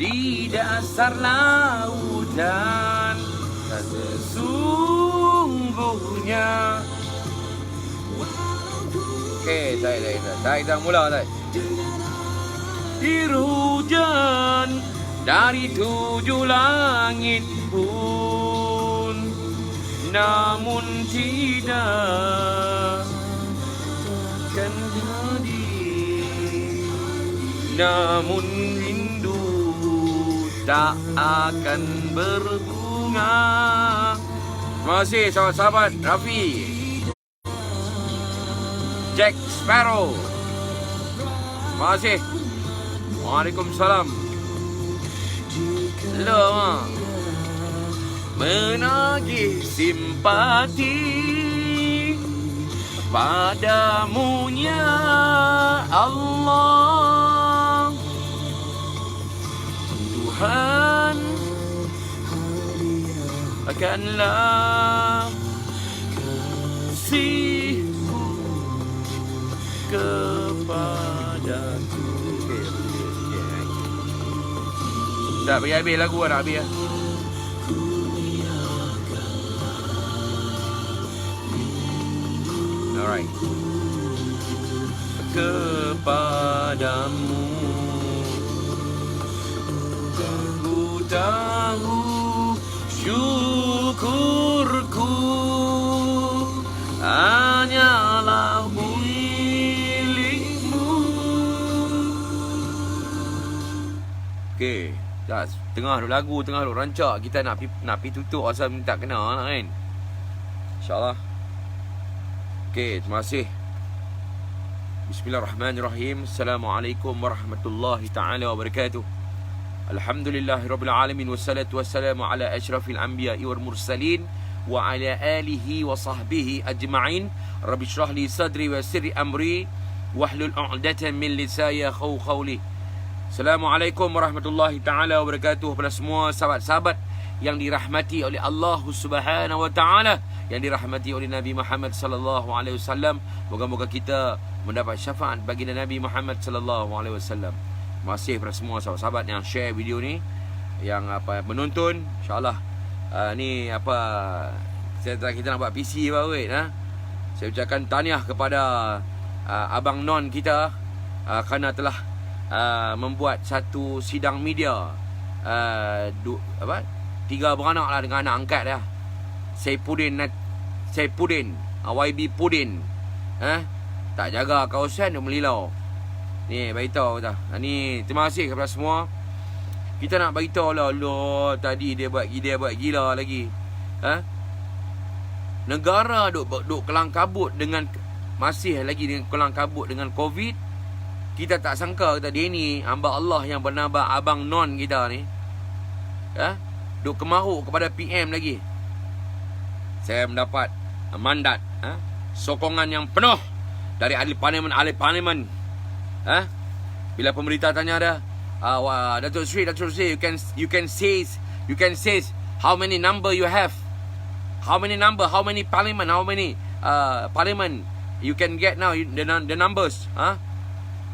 di dasar lautan. Sesungguhnya. Okey, saya mula saya. Hujan dari 7 langit pun, namun tidak akan hadir, namun rindu tak akan berbunga. Terima kasih sahabat-sahabat Rafi, Jack Sparrow. Terima kasih. Waalaikumsalam. Lama menagih simpati padamu ya Allah Tuhan, akanlah kasih-Mu kepadaku. Dah bagi habis lagu nak habis. Alright. Kepadamu ku tahu syukurku hanyalah milik-Mu. Okey, dah tengah lagu, tengah rancak, kita nak pi tutup asal minta kena lah kan. InsyaAllah. Okey, terima kasih. Bismillahirrahmanirrahim. Assalamualaikum warahmatullahi ta'ala wabarakatuh. Alhamdulillahirabbil alamin wassalatu wassalamu ala asyrafil anbiya'i wal mursalin wa ala alihi wa sahbihi ajma'in. Rabbi shrah li sadri wa yassir amri wahlul 'uqdatam min lisani yafqahu qawli. Assalamualaikum warahmatullahi ta'ala wabarakatuh kepada semua sahabat-sahabat yang dirahmati oleh Allah Subhanahu wa taala, yang dirahmati oleh Nabi Muhammad sallallahu alaihi wasallam. Moga-moga kita mendapat syafaat baginda Nabi Muhammad sallallahu alaihi wasallam. Terima kasih kepada semua sahabat-sahabat yang share video ni, yang menonton. InsyaAllah ni kita nak buat PC baru kan. Saya ucapkan tahniah kepada abang non kita kerana telah membuat satu sidang media 3 beranak lah dengan anak angkat dia. Saifuddin YB Pudin. Tak jaga kawasan dia melilau. Ni beritahu dah. Ni terima kasih kepada semua. Kita nak beritahu lah, Allah tadi dia buat gila lagi. Negara duk kelang kabut dengan, masih lagi dengan kelang kabut dengan Covid. Kita tak sangka dia ni hamba Allah yang bernama abang non kita ni. Duk kemaruk kepada PM lagi. Saya mendapat mandat sokongan yang penuh dari ahli parlimen. Bila pemerintah tanya dia, Datuk Sri, you can say how many number you have, how many parliament, parliament you can get now, the numbers.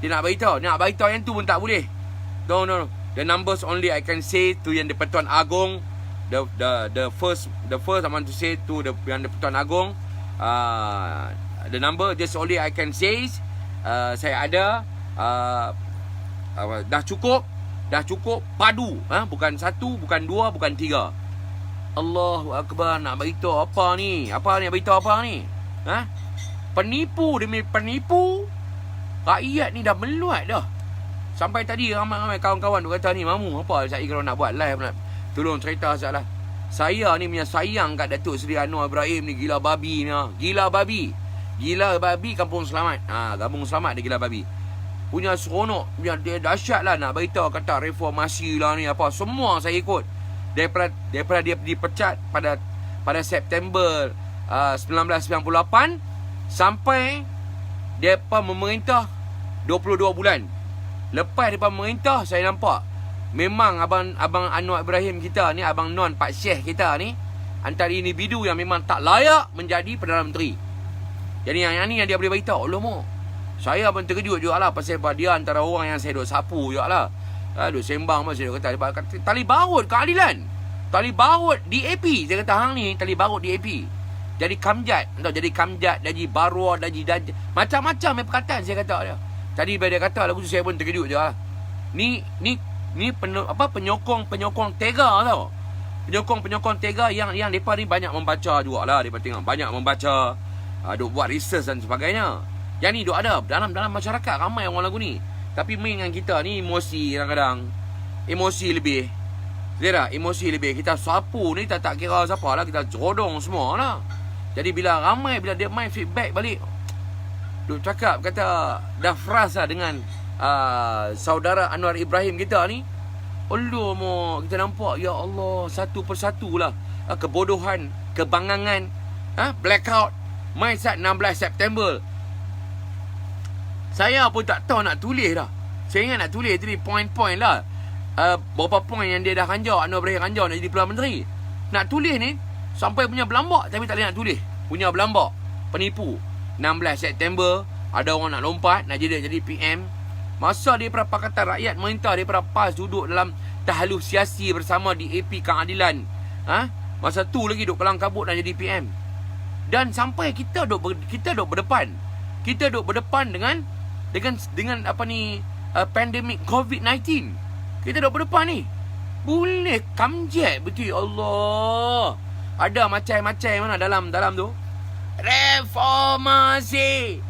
Dia nak beritahu yang tu pun tak boleh. No. The numbers only I can say to Yang di-Pertuan Agong. The first I want to say to Yang di-Pertuan Agong. The number just only I can say. Saya ada. Dah cukup padu. Bukan 1, bukan 2, bukan 3. Allahu Akbar. Nak beritahu apa ni? Beritahu apa ni? Penipu demi penipu. Rakyat ni dah meluat dah. Sampai tadi ramai-ramai kawan-kawan duk kata ni, Mamu apa saya kalau nak buat live nak tolong cerita sajalah. Saya ni punya sayang kat Datuk Seri Anwar Ibrahim ni, gila babi ni. Gila babi Kampung Selamat. Kampung Selamat dia gila babi. Punya seronok, punya dia dahsyat lah. Nak beritahu kata reformasi lah ni apa. Semua saya ikut. Daripada dia dipecat pada September 1998 sampai depa memerintah 22 bulan. Lepas daripada pemerintah, saya nampak memang abang Anwar Ibrahim kita ni, abang non Pak Syekh kita ni, antara individu yang memang tak layak menjadi Perdana Menteri. Jadi yang ni yang dia boleh beritahu. Allah mo, saya pun terkejut juga lah, pasal dia antara orang yang saya duk sapu juga lah. Aduh, sembang masih dia kata tali barut keadilan. Tali barut DAP. Saya kata hang ni tali barut DAP. Jadi kamjat, entah jadi kamjat, jadi barua, jadi macam-macam perkataan saya kata dia. Tadi bila dia kata lagu tu saya pun terkejut je lah. Ni penyokong tega tau. Penyokong tega yang depa ni banyak membaca jugalah. Depa tengok banyak membaca, duk buat research dan sebagainya. Yang ni duk ada dalam masyarakat, ramai orang lagu ni. Tapi main dengan kita ni emosi kadang-kadang. Emosi lebih. Zira, emosi lebih. Kita sapu ni tak kira siapa lah, kita jerodong semua lah. Jadi bila ramai, bila dia main feedback balik, duk cakap kata dah frust lah dengan saudara Anwar Ibrahim kita ni. Allah, kita nampak ya Allah satu persatu lah kebodohan, kebangangan, blackout main saat 16 September. Saya pun tak tahu nak tulis dah. Saya ingat nak tulis tadi point-point lah, beberapa point yang dia dah ranjau, Anwar Ibrahim ranjau nak jadi Perdana Menteri. Nak tulis ni sampai punya berlambak, tapi tak boleh nak tulis. Punya berlambak penipu. 16 September ada orang nak lompat, nak jadi PM. Masa daripada Pakatan Rakyat minta daripada PAS duduk dalam tahalus siasi bersama DAP Keadilan. Masa tu lagi duk kelang kabut nak jadi PM. Dan sampai kita duk berdepan. Kita duk berdepan dengan pandemik COVID-19. Kita duk berdepan ni. Boleh kamjet betul, Allah. Ada macam-macam mana dalam tu. Reformasi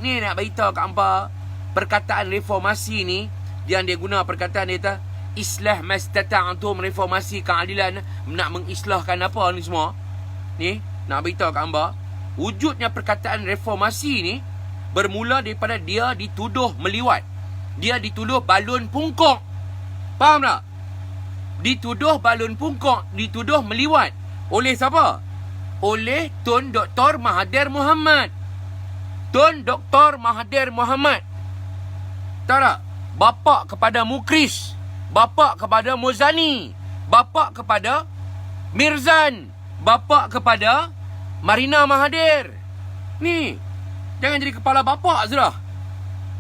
ni nak beritahu kat hangpa. Perkataan reformasi ni yang dia guna perkataan dia kata islah mastata'tum, reformasi keadilan, nak mengislahkan apa ni semua. Ni nak beritahu kat hangpa, wujudnya perkataan reformasi ni bermula daripada dia dituduh meliwat. Dia dituduh balun pungkok. Faham tak? Dituduh balun pungkok, dituduh meliwat. Oleh siapa? Oleh Tun Dr. Mahathir Mohamad. Tun Dr. Mahathir Mohamad. Tahu tak? Bapa kepada Mukris, bapa kepada Muzani, bapa kepada Mirzan, bapa kepada Marina Mahathir. Ni, jangan jadi kepala bapa sudah.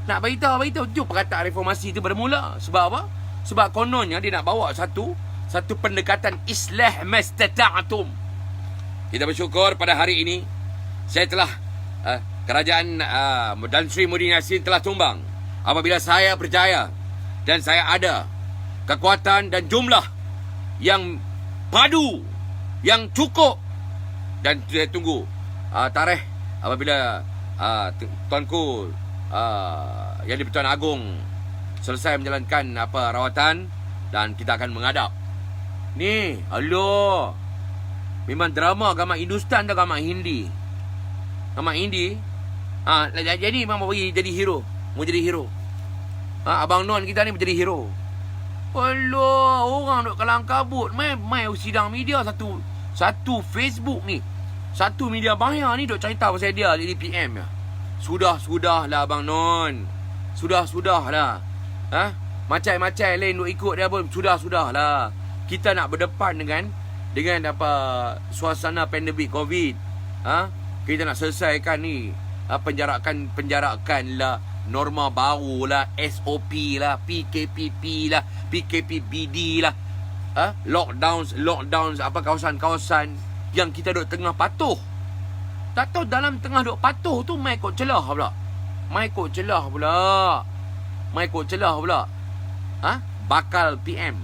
Nak beritahu tu perkataan reformasi tu bermula. Sebab apa? Sebab kononnya dia nak bawa satu pendekatan islah mastata'tum. Kita bersyukur pada hari ini saya telah kerajaan Dan Sri Muhyiddin Yassin telah tumbang. Apabila saya berjaya dan saya ada kekuatan dan jumlah yang padu, yang cukup, dan saya tunggu tarikh apabila tuanku Yang di-Pertuan Agong selesai menjalankan rawatan dan kita akan menghadap. Ni, Allah. Memang drama agama Hindustan atau agama Hindi. Agama Hindi. Jadi memang bagi jadi hero. Mau jadi hero. Abang Non kita ni menjadi hero. Allah, orang duk kelang kabut. Mai sidang media satu Facebook ni. Satu media bahaya ni duk cerita pasal dia jadi PM ya. Sudah-sudahlah Abang Non. Sudah-sudahlah. Macam-macam lain duk ikut dia pun. Sudah-sudahlah. Kita nak berdepan dengan suasana pandemik COVID. Kita nak selesaikan ni. Penjarakan lah, norma baru lah, SOP lah, PKPP lah, PKPBD lah, lockdowns, kawasan-kawasan yang kita duk tengah patuh. Tak tahu dalam tengah duk patuh tu mai kod celah pula. Bakal PM.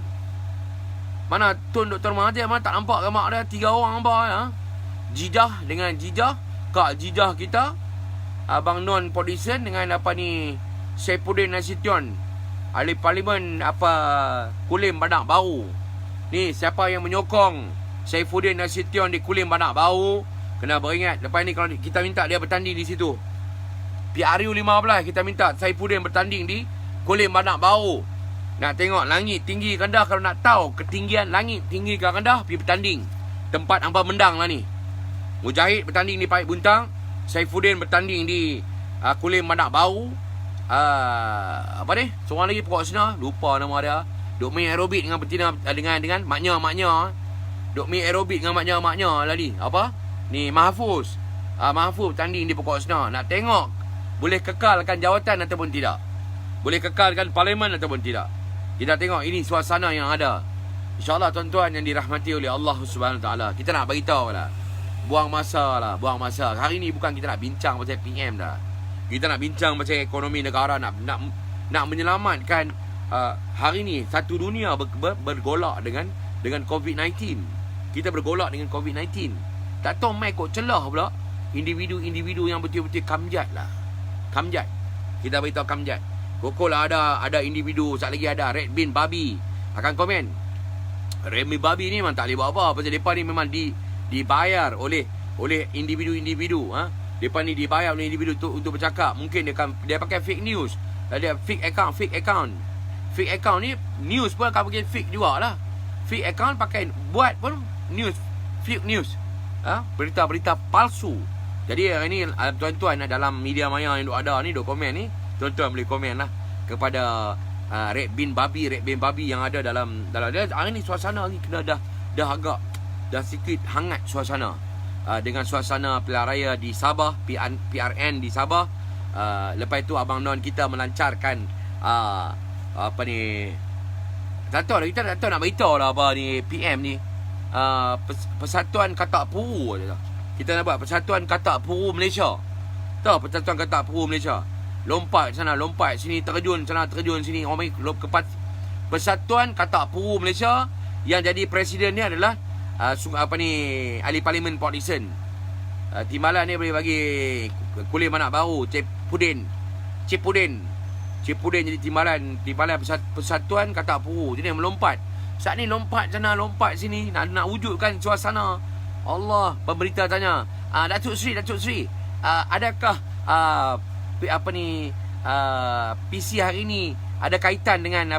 Mana Tun Dr. Mahathir mana tak nampak gambar dia 3 orang nampak ya. Jijah Kak Jijah kita, Abang Non Politician dengan Saifuddin Nasution, ahli parlimen Kulim Badak Baru. Ni siapa yang menyokong Saifuddin Nasution di Kulim Badak Baru kena beringat. Lepas ni kalau kita minta dia bertanding di situ, PRU 15 kita minta Saifuddin bertanding di Kulim Badak Baru. Nak tengok langit tinggi ke rendah. Kalau nak tahu ketinggian langit tinggi ke rendah, pergi bertanding tempat hangpa mendang lah ni. Mujahid bertanding di Pahit Buntang, Saifuddin bertanding di Kulim Badak Baru. Seorang lagi pokok sana, lupa nama dia. Duk main aerobik dengan betina, dengan maknya. Duk main aerobik dengan maknya lagi. Ni Mahfuz. Mahfuz bertanding di pokok sana. Nak tengok boleh kekalkan jawatan ataupun tidak. Boleh kekalkan parlimen ataupun tidak. Kita tengok ini suasana yang ada. InsyaAllah tuan-tuan yang dirahmati oleh Allah Subhanahu Wa Taala. Kita nak beritahu lah. Buang masa lah, buang masa. Hari ni bukan kita nak bincang pasal PM dah. Kita nak bincang pasal ekonomi negara, nak menyelamatkan hari ni satu dunia bergolak dengan COVID-19. Kita bergolak dengan COVID-19. Tak tahu mai kok celah pula individu-individu yang betul-betul kamjat lah. Kamjat. Kita beritahu kamjat. Kokol lah ada individu, sat lagi ada Red Bin Babi akan komen. Red Bin Babi ni memang tak boleh buat apa pasal depa ni memang dibayar oleh individu-individu. Depa ni dibayar oleh individu untuk bercakap. Mungkin dia pakai fake news. Dia fake account. Fake account ni news pun akan pakai fake jugalah. Fake account pakai buat pun fake news. Berita-berita palsu. Jadi hari ni tuan-tuan dalam media maya yang ada ni duk komen ni, tuan-tuan boleh komen lah kepada Red Bin Babi yang ada dalam dia. Hari ni suasana ni kena dah agak sikit hangat suasana. Dengan suasana pilihan raya di Sabah, PRN di Sabah. Lepas itu Abang Non kita melancarkan apa ni, tak tahu lah, kita tak tahu nak beritahu lah apa ni PM ni. Persatuan Katak Puru. Kita nak buat Persatuan Katak Puru Malaysia. Tahu Persatuan Katak Puru Malaysia. Lompat sana, lompat sini, terjun sana, terjun sini. Orang Persatuan Katak Puru Malaysia yang jadi presiden ni adalah ahli parlimen Port Dickson. Timbalan ni boleh bagi kulit anak baru Cip Pudin jadi timbalan Persatuan Katak Puru. Jadi melompat. Saat ni lompat sana, lompat sini, nak wujudkan suasana. Allah, pemberita tanya, Datuk Seri, adakah PC hari ni ada kaitan dengan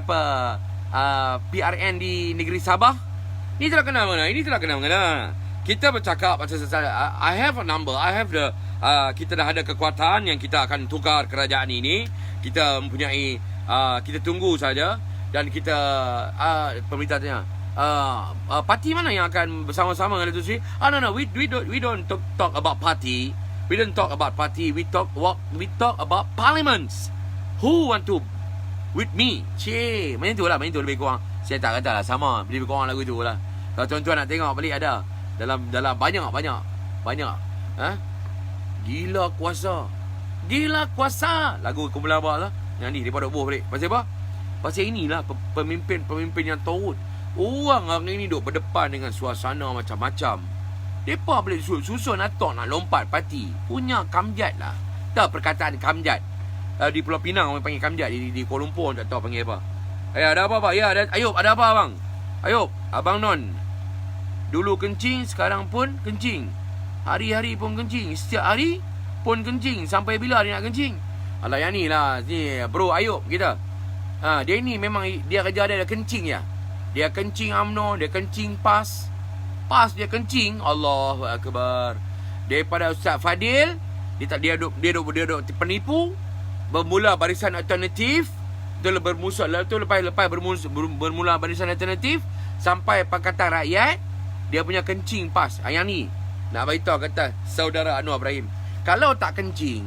PRN di negeri Sabah? Ini telah kena mengena. Kita bercakap pasal I have a number, kita dah ada kekuatan yang kita akan tukar kerajaan ini. Kita mempunyai kita tunggu saja. Dan kita pemerintah tanya, parti mana yang akan bersama-sama dengan Datuk Seri? No, we don't talk about party. We don't talk about party. We talk about parliaments. Who want to with me? Macam tu lebih kurang. Saya tak kata lah sama, lebih kurang lagu tu lah. Kalau tuan-tuan nak tengok balik ada dalam banyak. Gila kuasa. Lagu Kumpulan Abah lah. Yang ni daripada buah balik. Pasal apa? Pasal inilah pemimpin yang turut. Orang hari ni duk berdepan dengan suasana macam-macam. Mereka boleh susun atok nak lompat parti. Punya kamjat lah. Tak perkataan kamjat. Di Pulau Pinang orang panggil kamjat. Di Kuala Lumpur tak tahu panggil apa. Ada apa? Ayub, ada apa abang? Ayub, Abang Non. Dulu kencing, sekarang pun kencing. Hari-hari pun kencing. Setiap hari pun kencing. Sampai bila dia nak kencing? Alah yang ni lah. Ni, bro Ayub kita. Dia ni memang dia kerja dia kencing ya. Dia kencing UMNO, dia kencing PAS. PAS dia kencing, Allahu Akbar. Daripada Ustaz Fadil, dia duk penipu, bermula barisan alternatif, lepas bermula barisan alternatif sampai Pakatan Rakyat, dia punya kencing PAS. Yang ni nak beritahu kata saudara Anwar Ibrahim, kalau tak kencing,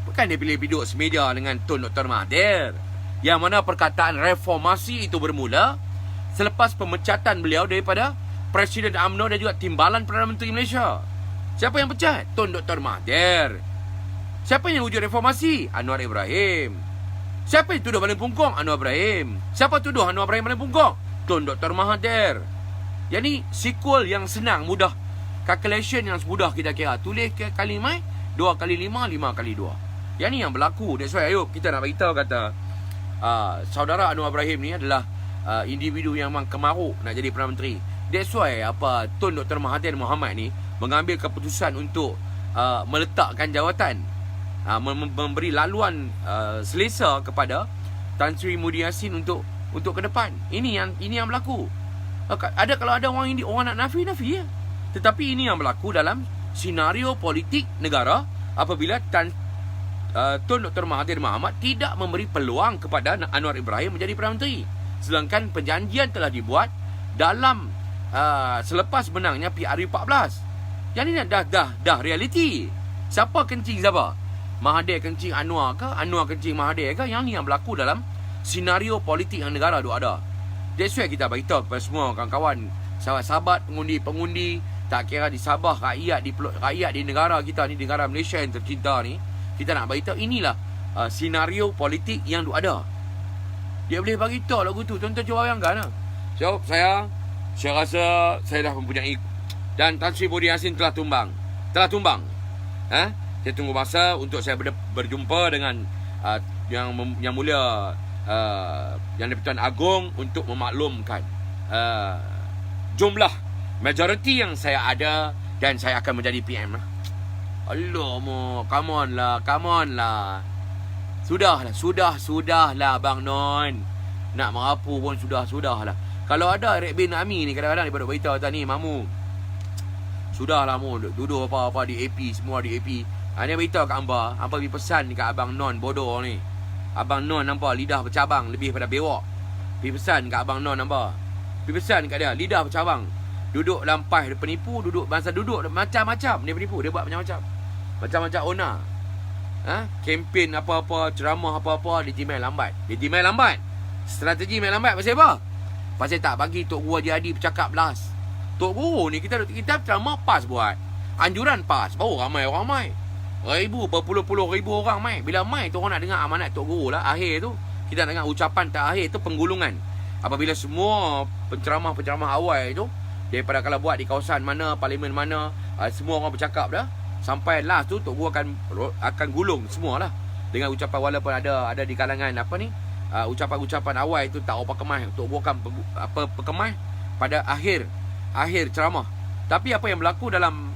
bukan dia pilih duduk semeja dengan Tun Dr. Mahathir. Yang mana perkataan reformasi itu bermula selepas pemecatan beliau daripada Presiden UMNO dan juga Timbalan Perdana Menteri Malaysia. Siapa yang pecat? Tun Dr. Mahathir. Siapa yang wujud reformasi? Anwar Ibrahim. Siapa yang tuduh Baling Pungkong? Anwar Ibrahim. Siapa tuduh Anwar Ibrahim Baling Pungkong? Tun Dr. Mahathir. Yang ni sequel yang senang, mudah. Calculation yang mudah kita kira. Tulis kali mai 2 kali 5, 5 kali 2. Yang ni yang berlaku. That's why Ayub kita nak beritahu kata saudara Anwar Ibrahim ni adalah individu yang memang kemaruk nak jadi Perdana Menteri. That's why Tun Dr. Mahathir Mohamad ni mengambil keputusan untuk meletakkan jawatan, memberi laluan selesa kepada Tan Sri Muhyiddin Yassin untuk ke depan. Ini yang berlaku. Kalau ada orang nak nafi ya. Tetapi ini yang berlaku dalam senario politik negara apabila Tun Dr. Mahathir Mohamad tidak memberi peluang kepada Anwar Ibrahim menjadi Perdana Menteri. Sedangkan perjanjian telah dibuat dalam selepas menangnya PRU 14. Yang ini dah realiti. Siapa kencing siapa? Mahathir kencing Anwar ke? Anwar kencing Mahathir ke? Yang ni yang berlaku dalam senario politik yang negara duk ada. That's why kita beritahu kepada semua kawan-kawan, sahabat-sahabat, pengundi-pengundi, tak kira di Sabah, rakyat di negara kita ni, negara Malaysia yang tercinta ni, kita nak beritahu inilah senario politik yang duk ada. Dia boleh bagi tahu lagu tu. Tuan-tuan cuba bayangkan lah. So, saya rasa saya dah mempunyai. Dan Tan Sri Budi Yassin telah tumbang. Saya tunggu masa untuk saya berjumpa dengan yang mulia Yang di-Pertuan Agong untuk memaklumkan jumlah majoriti yang saya ada dan saya akan menjadi PM lah. Alamak, come on lah. Sudahlah Bang Non. Nak merapu pun sudahlah. Kalau ada Eric bin Ami ni kadang-kadang dia beritahu tadi, Mamu, sudahlah mu, duduk apa-apa di AP, semua di AP. Dia beritahu kat hamba pergi pesan dekat Abang Non bodoh ni. Abang Non nampak lidah bercabang lebih pada bewok. Pergi pesan kat Abang Non nampak. Pergi pesan kat dia, lidah bercabang. Duduk lampai, dia penipu, duduk macam-macam dia penipu, dia buat macam-macam ona. Kempen apa-apa, ceramah apa-apa, dia main lambat. Strategi main lambat pasal apa? Pasal tak bagi Tok Guru Haji Hadi bercakap belas. Tok Guru ni kita ceramah pas buat. Anjuran pas, baru orang mai. Berpuluh-puluh ribu orang mai. Bila mai tu orang nak dengar amanat Tok Guru lah. Akhir tu kita nak dengar ucapan terakhir tu penggulungan. Apabila semua penceramah awal tu, daripada kalau buat di kawasan mana, parlimen mana, semua orang bercakap dah. Sampai last tu Tok Guru akan gulung semualah dengan ucapan, walaupun ada di kalangan ucapan-ucapan awal itu tak apa kemas. Tok Guru akan perkemas pada akhir ceramah. Tapi apa yang berlaku dalam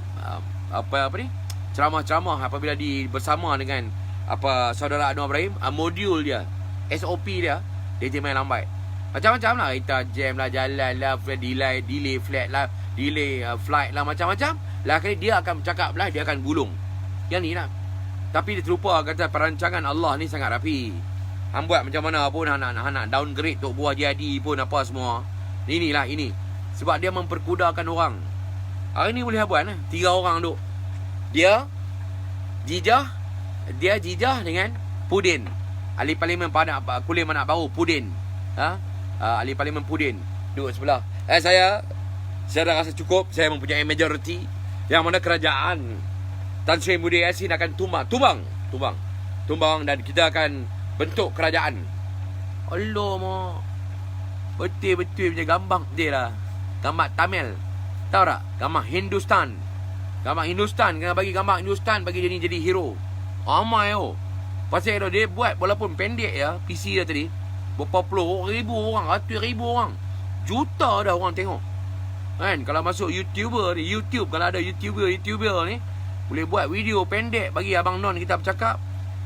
ceramah-ceramah apabila bersama dengan saudara Anwar Ibrahim, modul dia, SOP dia main lambat. Macam-macam lah, kita jam lah, jalan lah, delay flight lah, flight lah, macam-macam lah. Kali dia akan bercakap lah, dia akan gulung. Yang ni lah. Tapi dia terlupa kata perancangan Allah ni sangat rapi. Hang buat macam mana pun, nak downgrade Tok Guru Haji Hadi pun apa semua. Ini. Sebab dia memperkudakan orang. Hari ni boleh buat lah. 3 orang duk. Dia jijah dengan Pudin. Ahli Parlimen Kulim Anak Baru, Pudin. Ahli Parlimen Pudin duduk sebelah. Saya dah rasa cukup. Saya mempunyai majoriti yang mana kerajaan Tan Sri Budi Yassin akan tumbang dan kita akan bentuk kerajaan. Alamak, betul-betul punya gambar dia lah. Gambar Tamil, tahu tak? Gambar Hindustan, kena bagi gambar Hindustan, bagi dia ni jadi hero. Ramai pasal dia buat walaupun pendek ya, PC dia tadi berapa puluh ribu orang, ratus ribu orang, juta dah orang tengok kan. Kalau masuk YouTube, kalau ada YouTuber ni boleh buat video pendek bagi Abang Non kita bercakap.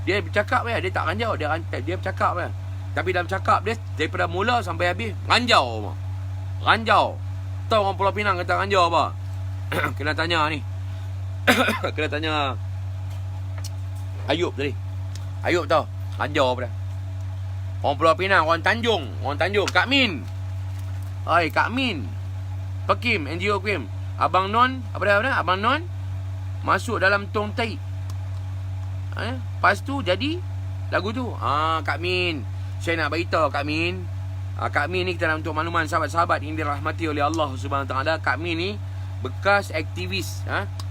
Dia bercakap ya, dia tak ranjau, dia bercakap ya. Tapi dalam cakap dia daripada mula sampai habis ranjau. Tahu orang Pulau Pinang kata ranjau apa? Kena tanya ni. Kena tanya Ayub tadi. Ayub tahu ranjau apa dah. Orang Pulau Pinang, orang Tanjung, Kak Min. Hai Kak Min. Pekim, NGO Kim. Abang Non, Abang Non masuk dalam tong tai. Lepas tu jadi lagu tu. Kak Min, saya nak beritahu Kak Min. Kak Min ni kita nak untuk makluman sahabat-sahabat yang dirahmati oleh Allah Subhanahu Taala. Kak Min ni bekas aktivis,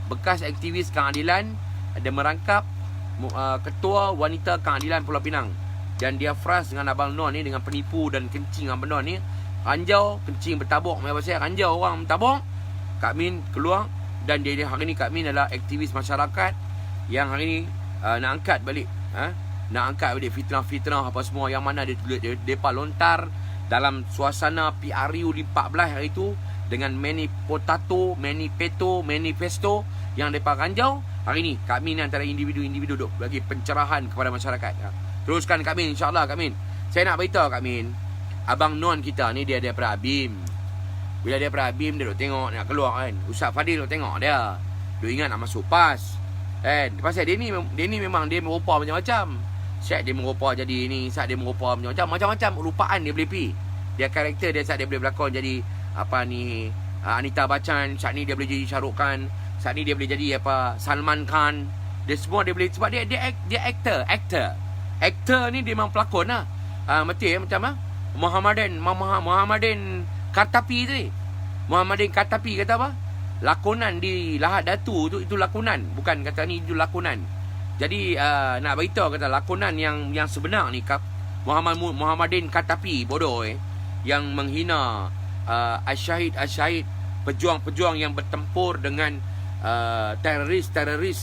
bekas aktivis keadilan. Dia merangkap ketua wanita keadilan Pulau Pinang. Dan dia frust dengan Abang Non ni, dengan penipu dan kencing Abang Non ni. Ranjau, kencing bertabuk. Maksudnya ranjau orang bertabuk. Kak Min keluar. Dan dia hari ni Kak Min adalah aktivis masyarakat yang hari ni nak angkat balik fitnah-fitnah apa semua yang mana dia lontar dalam suasana PRU di 14 hari itu dengan manifesto yang mereka ranjau. Hari ni Kak Min antara individu-individu duk bagi pencerahan kepada masyarakat. Teruskan Kak Min, insyaAllah Kak Min. Saya nak beritahu Kak Min, Abang Non kita ni dia daripada Abim. Bila dia daripada Abim, dia duk tengok nak keluar kan. Ustaz Fadil duk tengok dia, duk ingat nak masuk PAS kan. Pasal dia ni memang dia merupa macam-macam. Saat dia merupa jadi ni, saat dia merupa macam-macam rupaan dia boleh pergi. Dia karakter dia, saat dia boleh berlakon jadi Anita Bachchan, saat ni dia boleh jadi Shah Rukh Khan, saat ni dia boleh jadi Salman Khan Dia semua dia boleh, sebab dia actor ni dia memang pelakon lah. Betul macam Muhammadin Katapi tadi. Muhammadin Katapi kata apa? Lakonan di Lahad Datu tu, itu lakonan, bukan kata ni itu lakonan. Jadi nak beritahu kata lakonan yang sebenar ni Muhammadin Katapi bodoh yang menghina asyahid pejuang-pejuang yang bertempur dengan teroris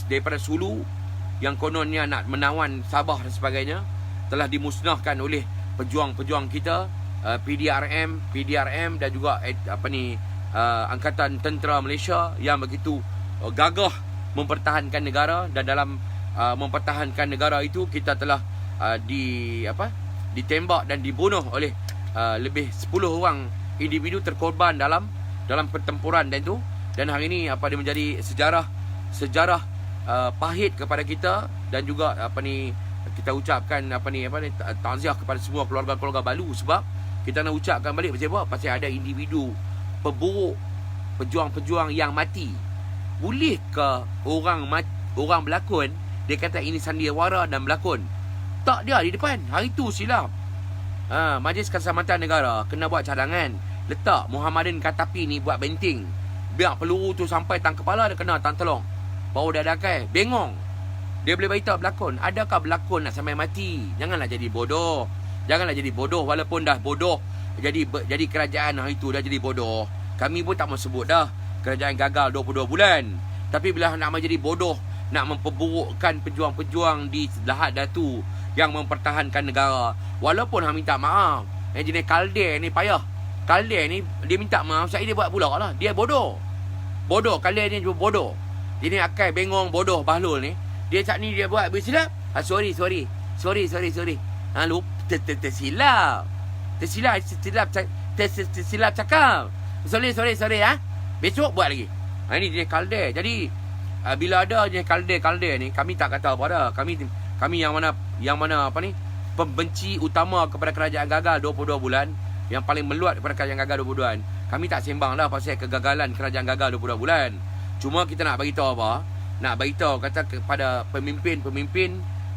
daripada Sulu yang kononnya nak menawan Sabah dan sebagainya, telah dimusnahkan oleh pejuang-pejuang kita, PDRM dan juga Angkatan Tentera Malaysia yang begitu gagah mempertahankan negara. Dan dalam mempertahankan negara itu kita telah ditembak dan dibunuh oleh lebih 10 orang individu terkorban dalam pertempuran dan itu. Dan hari ini dia menjadi sejarah pahit kepada kita. Dan juga kita ucapkan takziah kepada semua keluarga-keluarga Balu, sebab kita nak ucapkan balik pasal apa? Pasal ada individu peburuk, pejuang-pejuang yang mati. Bolehkah orang berlakon dia kata ini sandiwara dan berlakon? Tak, dia di depan. Hari tu silap. Majlis Keselamatan Negara kena buat cadangan, letak Muhammadin Katapi ni buat benting. Biar peluru tu sampai tang kepala dia kena tang telong. Baru dia adakai. Bengong. Dia boleh beritahu berlakon. Adakah berlakon nak sampai mati? Janganlah jadi bodoh. Walaupun dah bodoh. Jadi kerajaan hari tu dah jadi bodoh. Kami pun tak mau sebut dah kerajaan gagal 22 bulan. Tapi bila nak menjadi bodoh, nak memperburukkan pejuang-pejuang di Lahad Datu yang mempertahankan negara, walaupun hang minta maaf, yang jenis Kalde ni payah. Kalde ni dia minta maaf, saya dia buat pula lah. Dia bodoh. Kalde ni juga bodoh. Dia ni akai bengong bodoh Bahlul ni. Dia tak ni dia buat bersilap. Sorry. Lu tersilap. Tersilap cakap. Sorry Besok buat lagi. Ini jenis Kalde. Jadi bila ada jenis Kalde ni, kami tak kata apa dah. Kami yang mana pembenci utama kepada kerajaan gagal 22 bulan, yang paling meluat kepada kerajaan gagal 22 bulan. Kami tak sembang dah pasal kegagalan kerajaan gagal 22 bulan. Cuma kita nak beritahu apa? Nak beritahu kata kepada pemimpin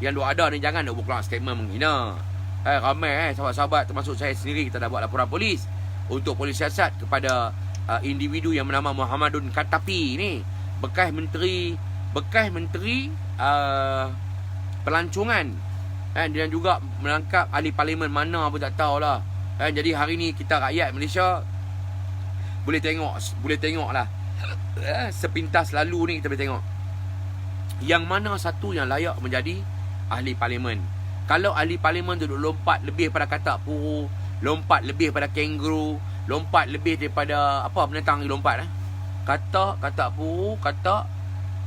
yang ada ni, jangan nak buat statement menghina. Ramai sahabat-sahabat termasuk saya sendiri, kita dah buat laporan polis untuk polis siasat kepada individu yang bernama Muhammadin Katapi ni, bekas menteri pelancongan, dan juga melangkap ahli parlimen mana pun tak tahulah. Jadi hari ni kita rakyat Malaysia boleh tengok lah sepintas lalu ni kita boleh tengok yang mana satu yang layak menjadi ahli parlimen. Kalau ahli parlimen tu lompat lebih pada katak puru, lompat lebih pada kangaroo, lompat lebih daripada apa binatang ni lompat katak puru, katak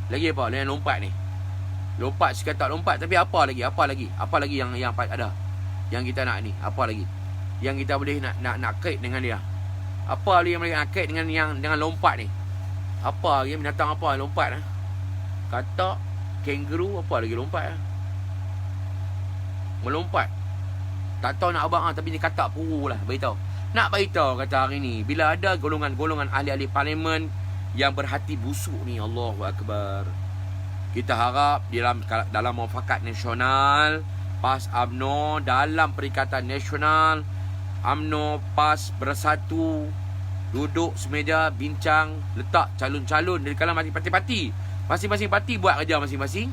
lagi apa yang lompat ni, lompat sekatak lompat. Tapi apa lagi yang ada yang kita nak ni, apa lagi yang kita boleh nak kait dengan dia, apa lagi yang boleh nak kait dengan lompat ni, apa lagi binatang apa lompat katak, kangaroo, apa lagi lompat melompat. Tak tahu nak abang tapi ni katak puru lah. Nak beritahu kata hari ni, bila ada golongan-golongan ahli-ahli parlimen yang berhati busuk ni, Allahu Akbar, kita harap dalam muafakat nasional, PAS UMNO, dalam Perikatan Nasional UMNO PAS bersatu, duduk semeja bincang, letak calon-calon dari kalangan parti-parti. Masing-masing parti buat kerja masing-masing,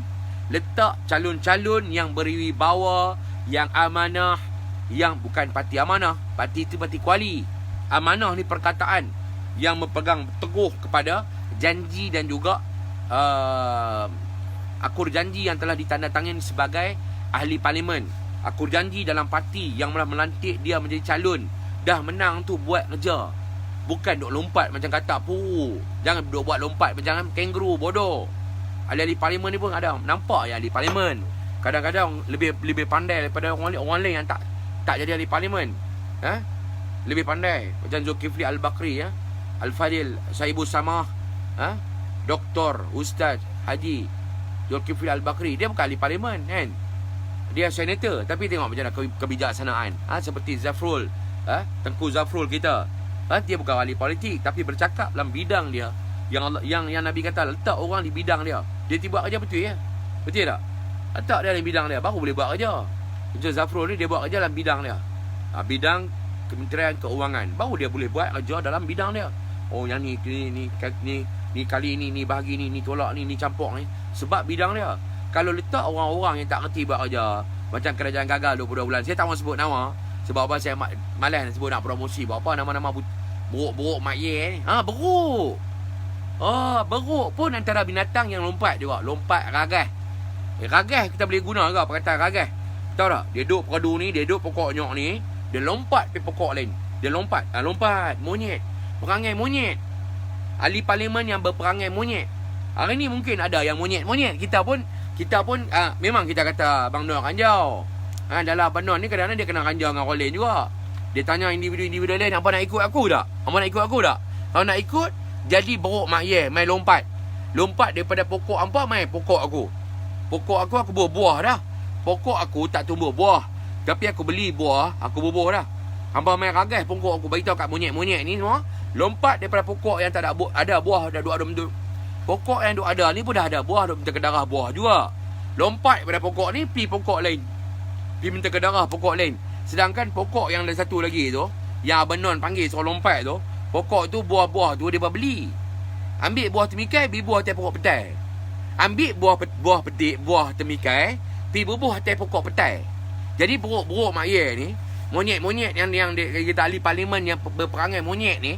letak calon-calon yang berwibawa, yang amanah, yang bukan parti amanah. Parti itu parti kuali. Amanah ni perkataan yang berpegang teguh kepada janji dan juga akur janji yang telah ditandatangani sebagai ahli parlimen. Akur janji dalam parti yang telah melantik dia menjadi calon. Dah menang tu buat kerja, bukan duk lompat macam katak puru. Jangan duk buat lompat macam kangaroo bodoh. Ahli-ahli parlimen ni pun ada nampak ya, ahli parlimen kadang-kadang lebih pandai daripada orang lain yang tak jadi ahli parlimen. Lebih pandai macam Zulkifli Al-Bakri, Al-Fadil Saibus Samah, Doktor Ustaz Haji Zulkifli Al-Bakri. Dia bukan ahli parlimen kan, dia senator, tapi tengok macam mana kebijaksanaan. Seperti Zafrul, Tengku Zafrul kita, dia bukan ahli politik tapi bercakap dalam bidang dia yang Nabi kata letak orang di bidang dia. Dia buat kerja betul ya. Betul tak? Letak dia dalam bidang dia, baru boleh buat kerja. Macam Zafrul ni, dia buat kerja dalam bidang dia. Bidang Kementerian Keuangan. Baru dia boleh buat kerja dalam bidang dia. Oh, yang ni kali ni bahagi ni tolak ni campur ni. Sebab bidang dia. Kalau letak orang-orang yang tak reti buat kerja, macam kerajaan gagal 22 bulan. Saya tak mahu sebut nama. Sebab apa saya malas nak sebut, nak promosi. Buat apa nama-nama buruk-buruk mak ye ni. Beruk. Beruk pun antara binatang yang lompat juga. Lompat ragas. Ragas kita boleh guna ke perkataan ragas. Tahu tak? Dia duduk peradu ni, dia duduk pokok nyok ni, dia lompat pergi pokok lain. Dia lompat. Lompat. Monyet. Perangai monyet. Ahli parlimen yang berperangai monyet. Hari ni mungkin ada yang monyet-monyet. Kita pun memang kita kata Abang Nur ranjau. Dalam Abang Nur ni kadang-kadang dia kena ranjau dengan orang lain juga. Dia tanya individu-individu lain, apa nak ikut aku tak? Apa nak ikut aku tak? Kalau nak ikut, jadi beruk mak ye, main lompat. Lompat daripada pokok hampa, main pokok aku. Pokok aku berbuah dah. Pokok aku tak tumbuh buah. Tapi aku beli buah, aku bubuh dah. Hampa main ragas pokok aku, beritahu kat monyet-monyet ni semua. Lompat daripada pokok yang tak ada buah, dah duk ada bentuk. Pokok yang duk ada ni pun dah ada buah, duk minta ke darah buah juga. Lompat daripada pokok ni, pi pokok lain. Pi minta ke darah pokok lain. Sedangkan pokok yang ada satu lagi tu, yang Abang Non panggil suruh lompat tu, pokok tu buah-buah tu dia beli. Ambil buah temikai, pergi buah atas pokok petai. Ambil buah temikai, pergi bubuh atas pokok petai. Jadi buruk-buruk mak ye ni, monyet-monyet yang kita ahli parlimen yang berperangai monyet ni,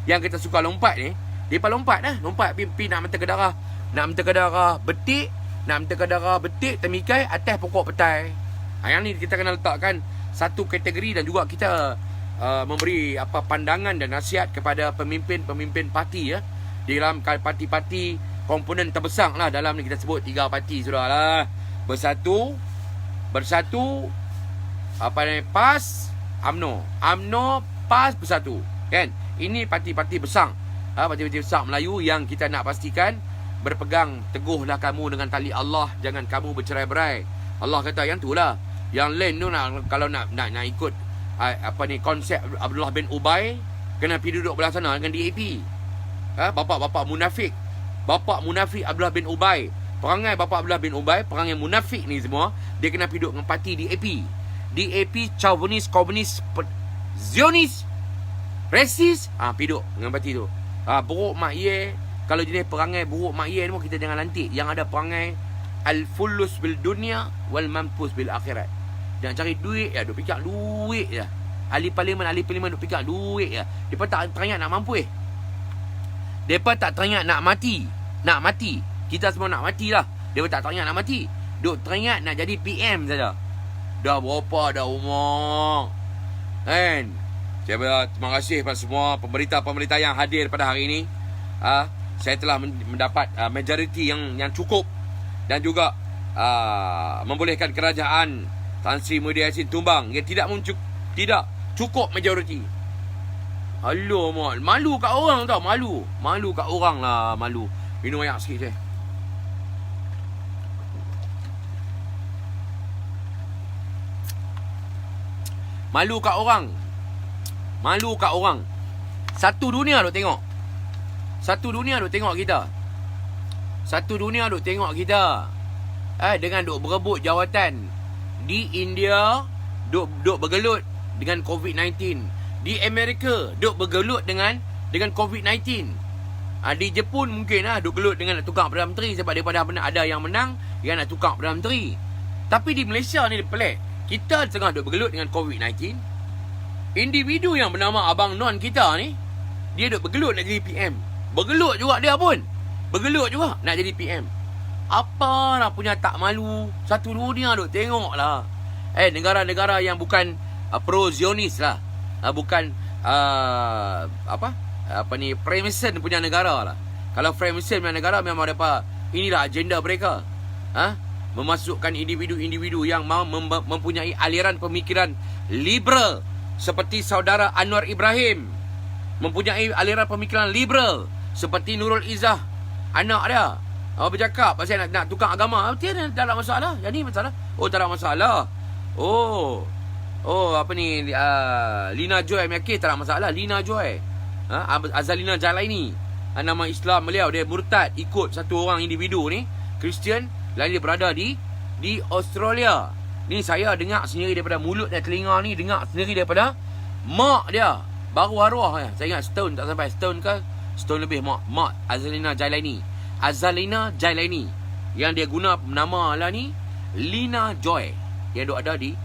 yang kita suka lompat ni, dia lompat dah. Lompat pergi nak minta ke darah. Nak minta ke darah betik temikai atas pokok petai. Yang ni kita kena letakkan satu kategori, dan juga kita memberi pandangan dan nasihat kepada pemimpin-pemimpin parti ya. Di dalam parti-parti komponen terbesar lah dalam ni, kita sebut 3 parti sudah lah. Bersatu PAS, UMNO, PAS bersatu kan. Ini parti-parti besar, parti-parti besar Melayu yang kita nak pastikan berpegang teguhlah kamu dengan tali Allah, jangan kamu bercerai-berai. Allah kata yang tu lah. Yang lain tu kalau nak ikut konsep Abdullah bin Ubay, kena pergi duduk belah sana dengan DAP. Bapak-bapak munafik. Bapak munafik Abdullah bin Ubay. Perangai bapak Abdullah bin Ubay, perangai munafik ni semua, dia kena pergi duduk dengan parti DAP. DAP chauvinis, komunis, zionis, resis, pergi duduk dengan parti tu. Buruk mak ye. Kalau jenis perangai buruk mak ye ni kita jangan lantik. Yang ada perangai al-fulus bil dunia wal mampus bil akhirat. Jangan cari duit ya, duk fikir duit je. Ahli parlimen duk fikir duit je. Depa tak teringat nak mampu Depa tak teringat nak mati. Kita semua nak mati lah. Depa tak teringat nak mati. Duk teringat nak jadi PM saja. Dah berapa dah umur. Kan? Terima kasih kepada semua pemberita-pemberita yang hadir pada hari ini. Saya telah mendapat majoriti yang cukup, dan juga membolehkan kerajaan Tan Sri Muhyiddin Yassin tumbang. Ia tidak cukup majoriti. Halo mak, malu kat orang tau, malu kat orang lah, malu. Minum air sikit je. Malu kat orang. Satu dunia duk tengok kita. Dengan duk berebut jawatan. Di India duk bergelut dengan COVID-19. Di Amerika duk bergelut dengan COVID-19. Di Jepun mungkin duk gelut dengan nak tukar Perdana Menteri, sebab daripada ada yang menang, yang nak tukar Perdana Menteri. Tapi di Malaysia ni pelik. Kita tengah duk bergelut dengan COVID-19. Individu yang bernama Abang Non kita ni, dia duk bergelut nak jadi PM. Bergelut juga dia pun. Bergelut juga nak jadi PM. Apa nak punya tak malu. Satu dunia duk tengok lah. Negara-negara yang bukan pro-Zionis lah. Bukan Freemason punya negara lah. Kalau Freemason punya negara, memang mereka, inilah agenda mereka. Memasukkan individu-individu yang mempunyai aliran pemikiran liberal, seperti saudara Anwar Ibrahim. Mempunyai aliran pemikiran liberal, seperti Nurul Izzah, anak dia. Bercakap pasal nak tukar agama. Tak ada masalah. Jadi masalah. Tak ada masalah. Lina Joy Mekih tak ada masalah. Lina Joy, Azalina Jalaini, nama Islam beliau, dia murtad ikut satu orang individu ni, Kristian. Dan dia berada di Australia. Ni saya dengar sendiri daripada mulut dan telinga ni, dengar sendiri daripada mak dia. Baru arwah ya. Saya ingat setahun tak sampai, setahun lebih mak Azalina Jailani. Yang dia guna nama lah ni Lina Joy. Yang duk ada di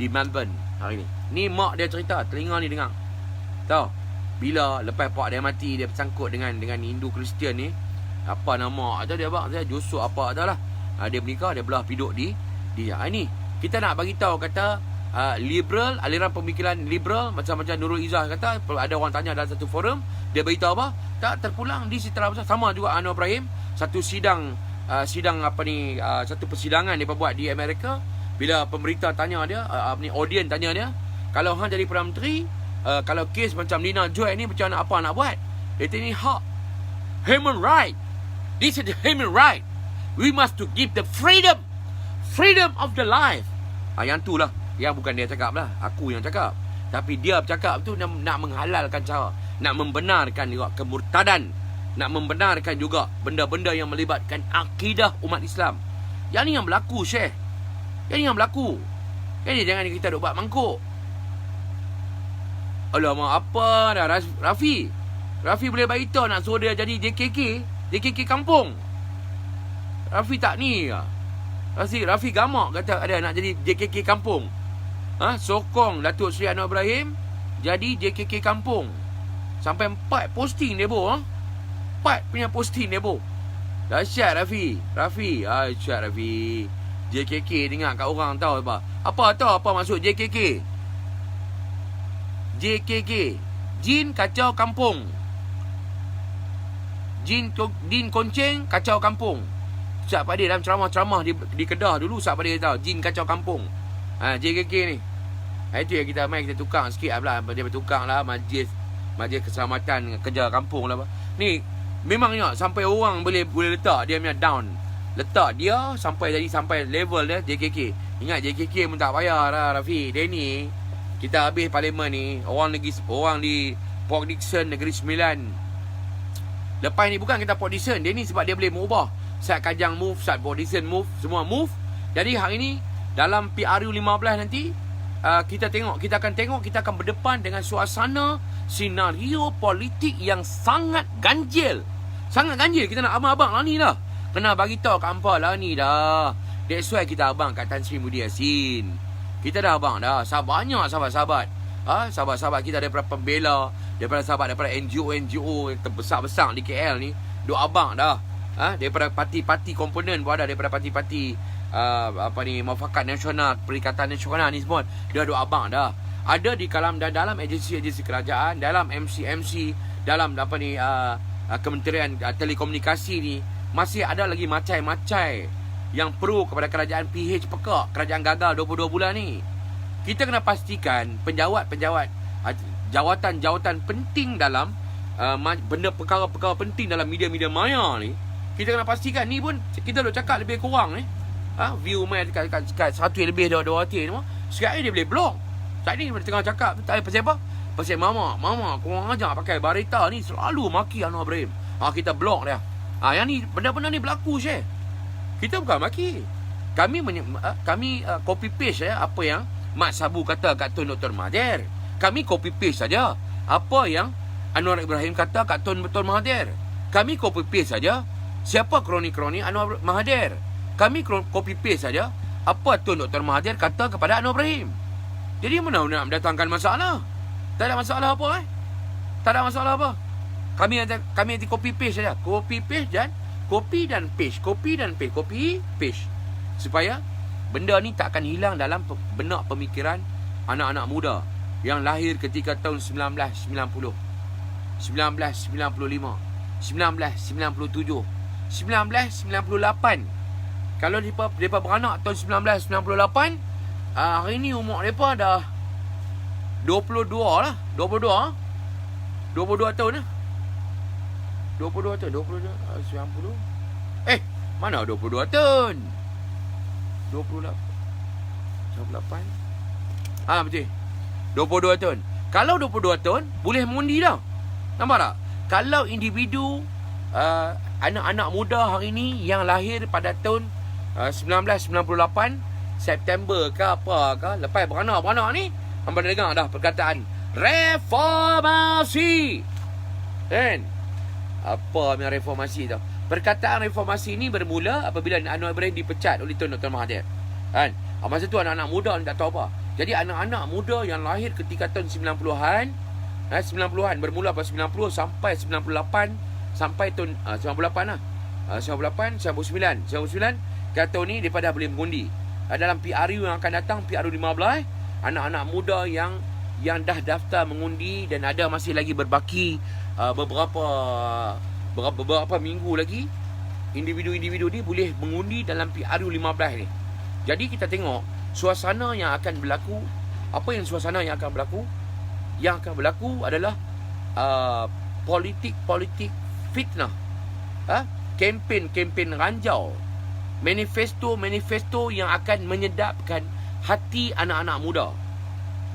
Melbourne hari ni. Ni mak dia cerita, telinga ni dengar. Tahu? Bila lepas pak dia mati, dia bersangkut dengan Hindu Kristian ni. Apa nama atau dia abang saya Joshua apa tahu lah. Dia menikah, dia belah piduk di ni. Kita nak bagi tahu kata liberal, aliran pemikiran liberal macam Nurul Izzah kata, ada orang tanya dalam satu forum, dia beritahu apa? Tak terpulang di Sitera Besar. Sama juga Anwar Ibrahim, satu sidang satu persidangan dia buat di Amerika. Bila pemberita tanya dia, audien tanya dia, kalau hang jadi Perdana Menteri, kalau kes macam Lina Joy ni macam apa nak buat? Dia kata ni hak human right. This is the human right. We must to give the freedom of the life. Yang tu lah, yang bukan dia cakap lah, aku yang cakap. Tapi dia bercakap tu nak menghalalkan cara, nak membenarkan juga kemurtadan, nak membenarkan juga benda-benda yang melibatkan akidah umat Islam. Yang ni yang berlaku, Syekh. Yang ni yang berlaku. Jadi jangan kita duk buat mangkuk. Alamak, apa dah Rafi boleh beritahu nak suruh dia jadi JKK kampung. Rafi tak ni lah. Rafi gamak kata ada nak jadi JKK kampung. Sokong Datuk Seri Anwar Ibrahim jadi JKK kampung. Sampai 4 posting dia 4 punya posting dia Dahsyat Rafi. Dahsyat Rafi. JKK dengar kat orang tahu apa. Apa maksud JKK? Jin kacau kampung. Jin konceng kacau kampung. Ustaz Padir dalam ceramah di Kedah dulu, Ustaz Padir tahu jin kacau kampung. JKK ni. Itu yang kita tukar sikit lah. Dia bertukar lah majlis keselamatan kerja kampung lah. Ni memangnya sampai orang boleh letak dia punya down. Letak dia sampai level dia JKK. Ingat JKK pun tak payah lah Rafi. Dia ni kita habis parlimen ni, orang di Port Dickson Negeri Sembilan. Lepas ni bukan kita Port Dickson, dia ni sebab dia boleh mengubah. Sat Kajang move, Sat Port Dickson move, semua move. Jadi hari ni dalam PRU 15 nanti kita akan berdepan dengan suasana senario politik yang sangat ganjil. Kita nak abang-abang lah ni lah. Kena bagi tahu kat hampa lah ni dah. That's why kita abang kat Tan Sri Muhyiddin Yassin. Kita dah abang dah. Banyak sahabat-sahabat. Sahabat-sahabat kita daripada pembela, daripada NGO yang terbesar-besar di KL ni, duk abang dah. Daripada parti-parti komponen pun ada, daripada parti-parti Muafakat Nasional, Perikatan Nasional ni semua dia duk abang dah. Ada di dalam agensi-agensi kerajaan, dalam MC, dalam Kementerian Telekomunikasi ni masih ada lagi macai-macai yang perlu kepada kerajaan PH pekak, kerajaan gagal 22 bulan ni. Kita kena pastikan penjawat-penjawat jawatan-jawatan penting dalam benda perkara-perkara penting dalam media-media maya ni, kita kena pastikan ni pun kita duk cakap lebih kurang ni. View mai dekat 1 lebih 2 hati ni. Sekarang dia boleh blok. Saat ni dia tengah cakap pasal apa? Pasal mama korang ajar pakai barita ni selalu maki Anwar Ibrahim. Kita blok dia. Yang ni benda-benda ni berlaku, Syekh. Kita bukan maki. Kami copy paste apa yang Mat Sabu kata kat Tun Dr. Mahathir. Kami copy paste saja apa yang Anwar Ibrahim kata kat Tun Dr. Mahathir. Kami copy paste saja siapa kroni-kroni Anwar Mahathir. Kami copy paste saja apa Tun Dr. Mahathir kata kepada Anwar Ibrahim. Jadi mana nak mendatangkan masalah? Tak ada masalah apa Tak ada masalah apa. Kami nanti copy paste saja. Copy dan paste. Supaya benda ni tak akan hilang dalam benak pemikiran anak-anak muda yang lahir ketika tahun 1990, 1995, 1997, 1998. Kalau mereka beranak tahun 1998, hari ni umur mereka dah 22 lah. 22 tahun lah. 22 tahun, 90. Mana 22 tahun? 28. Betul. 22 tahun. Kalau 22 tahun, boleh mengundi dah. Nampak tak? Kalau individu anak-anak muda hari ni yang lahir pada tahun 1998 September ke apa ke, lepas beranak ni, hamba dengar dah perkataan reformasi. Kan? Apa yang reformasi tu? Perkataan reformasi ni bermula apabila Anwar Ibrahim dipecat oleh Tun Dr. Mahathir. Kan? Masa tu anak-anak muda ni tak tahu apa. Jadi anak-anak muda yang lahir ketika tahun 90-an, 90-an bermula pada 90 sampai 98 sampai tahun 98 lah. 98, 99 kata ni mereka dah boleh mengundi. Dalam PRU yang akan datang, PRU 15, anak-anak muda yang dah daftar mengundi dan ada masih lagi berbaki beberapa minggu lagi, individu-individu ni boleh mengundi dalam PRU 15 ni. Jadi kita tengok suasana yang akan berlaku. Apa yang suasana yang akan berlaku? Yang akan berlaku adalah politik fitnah, kempen ranjau, manifesto yang akan menyedapkan hati anak-anak muda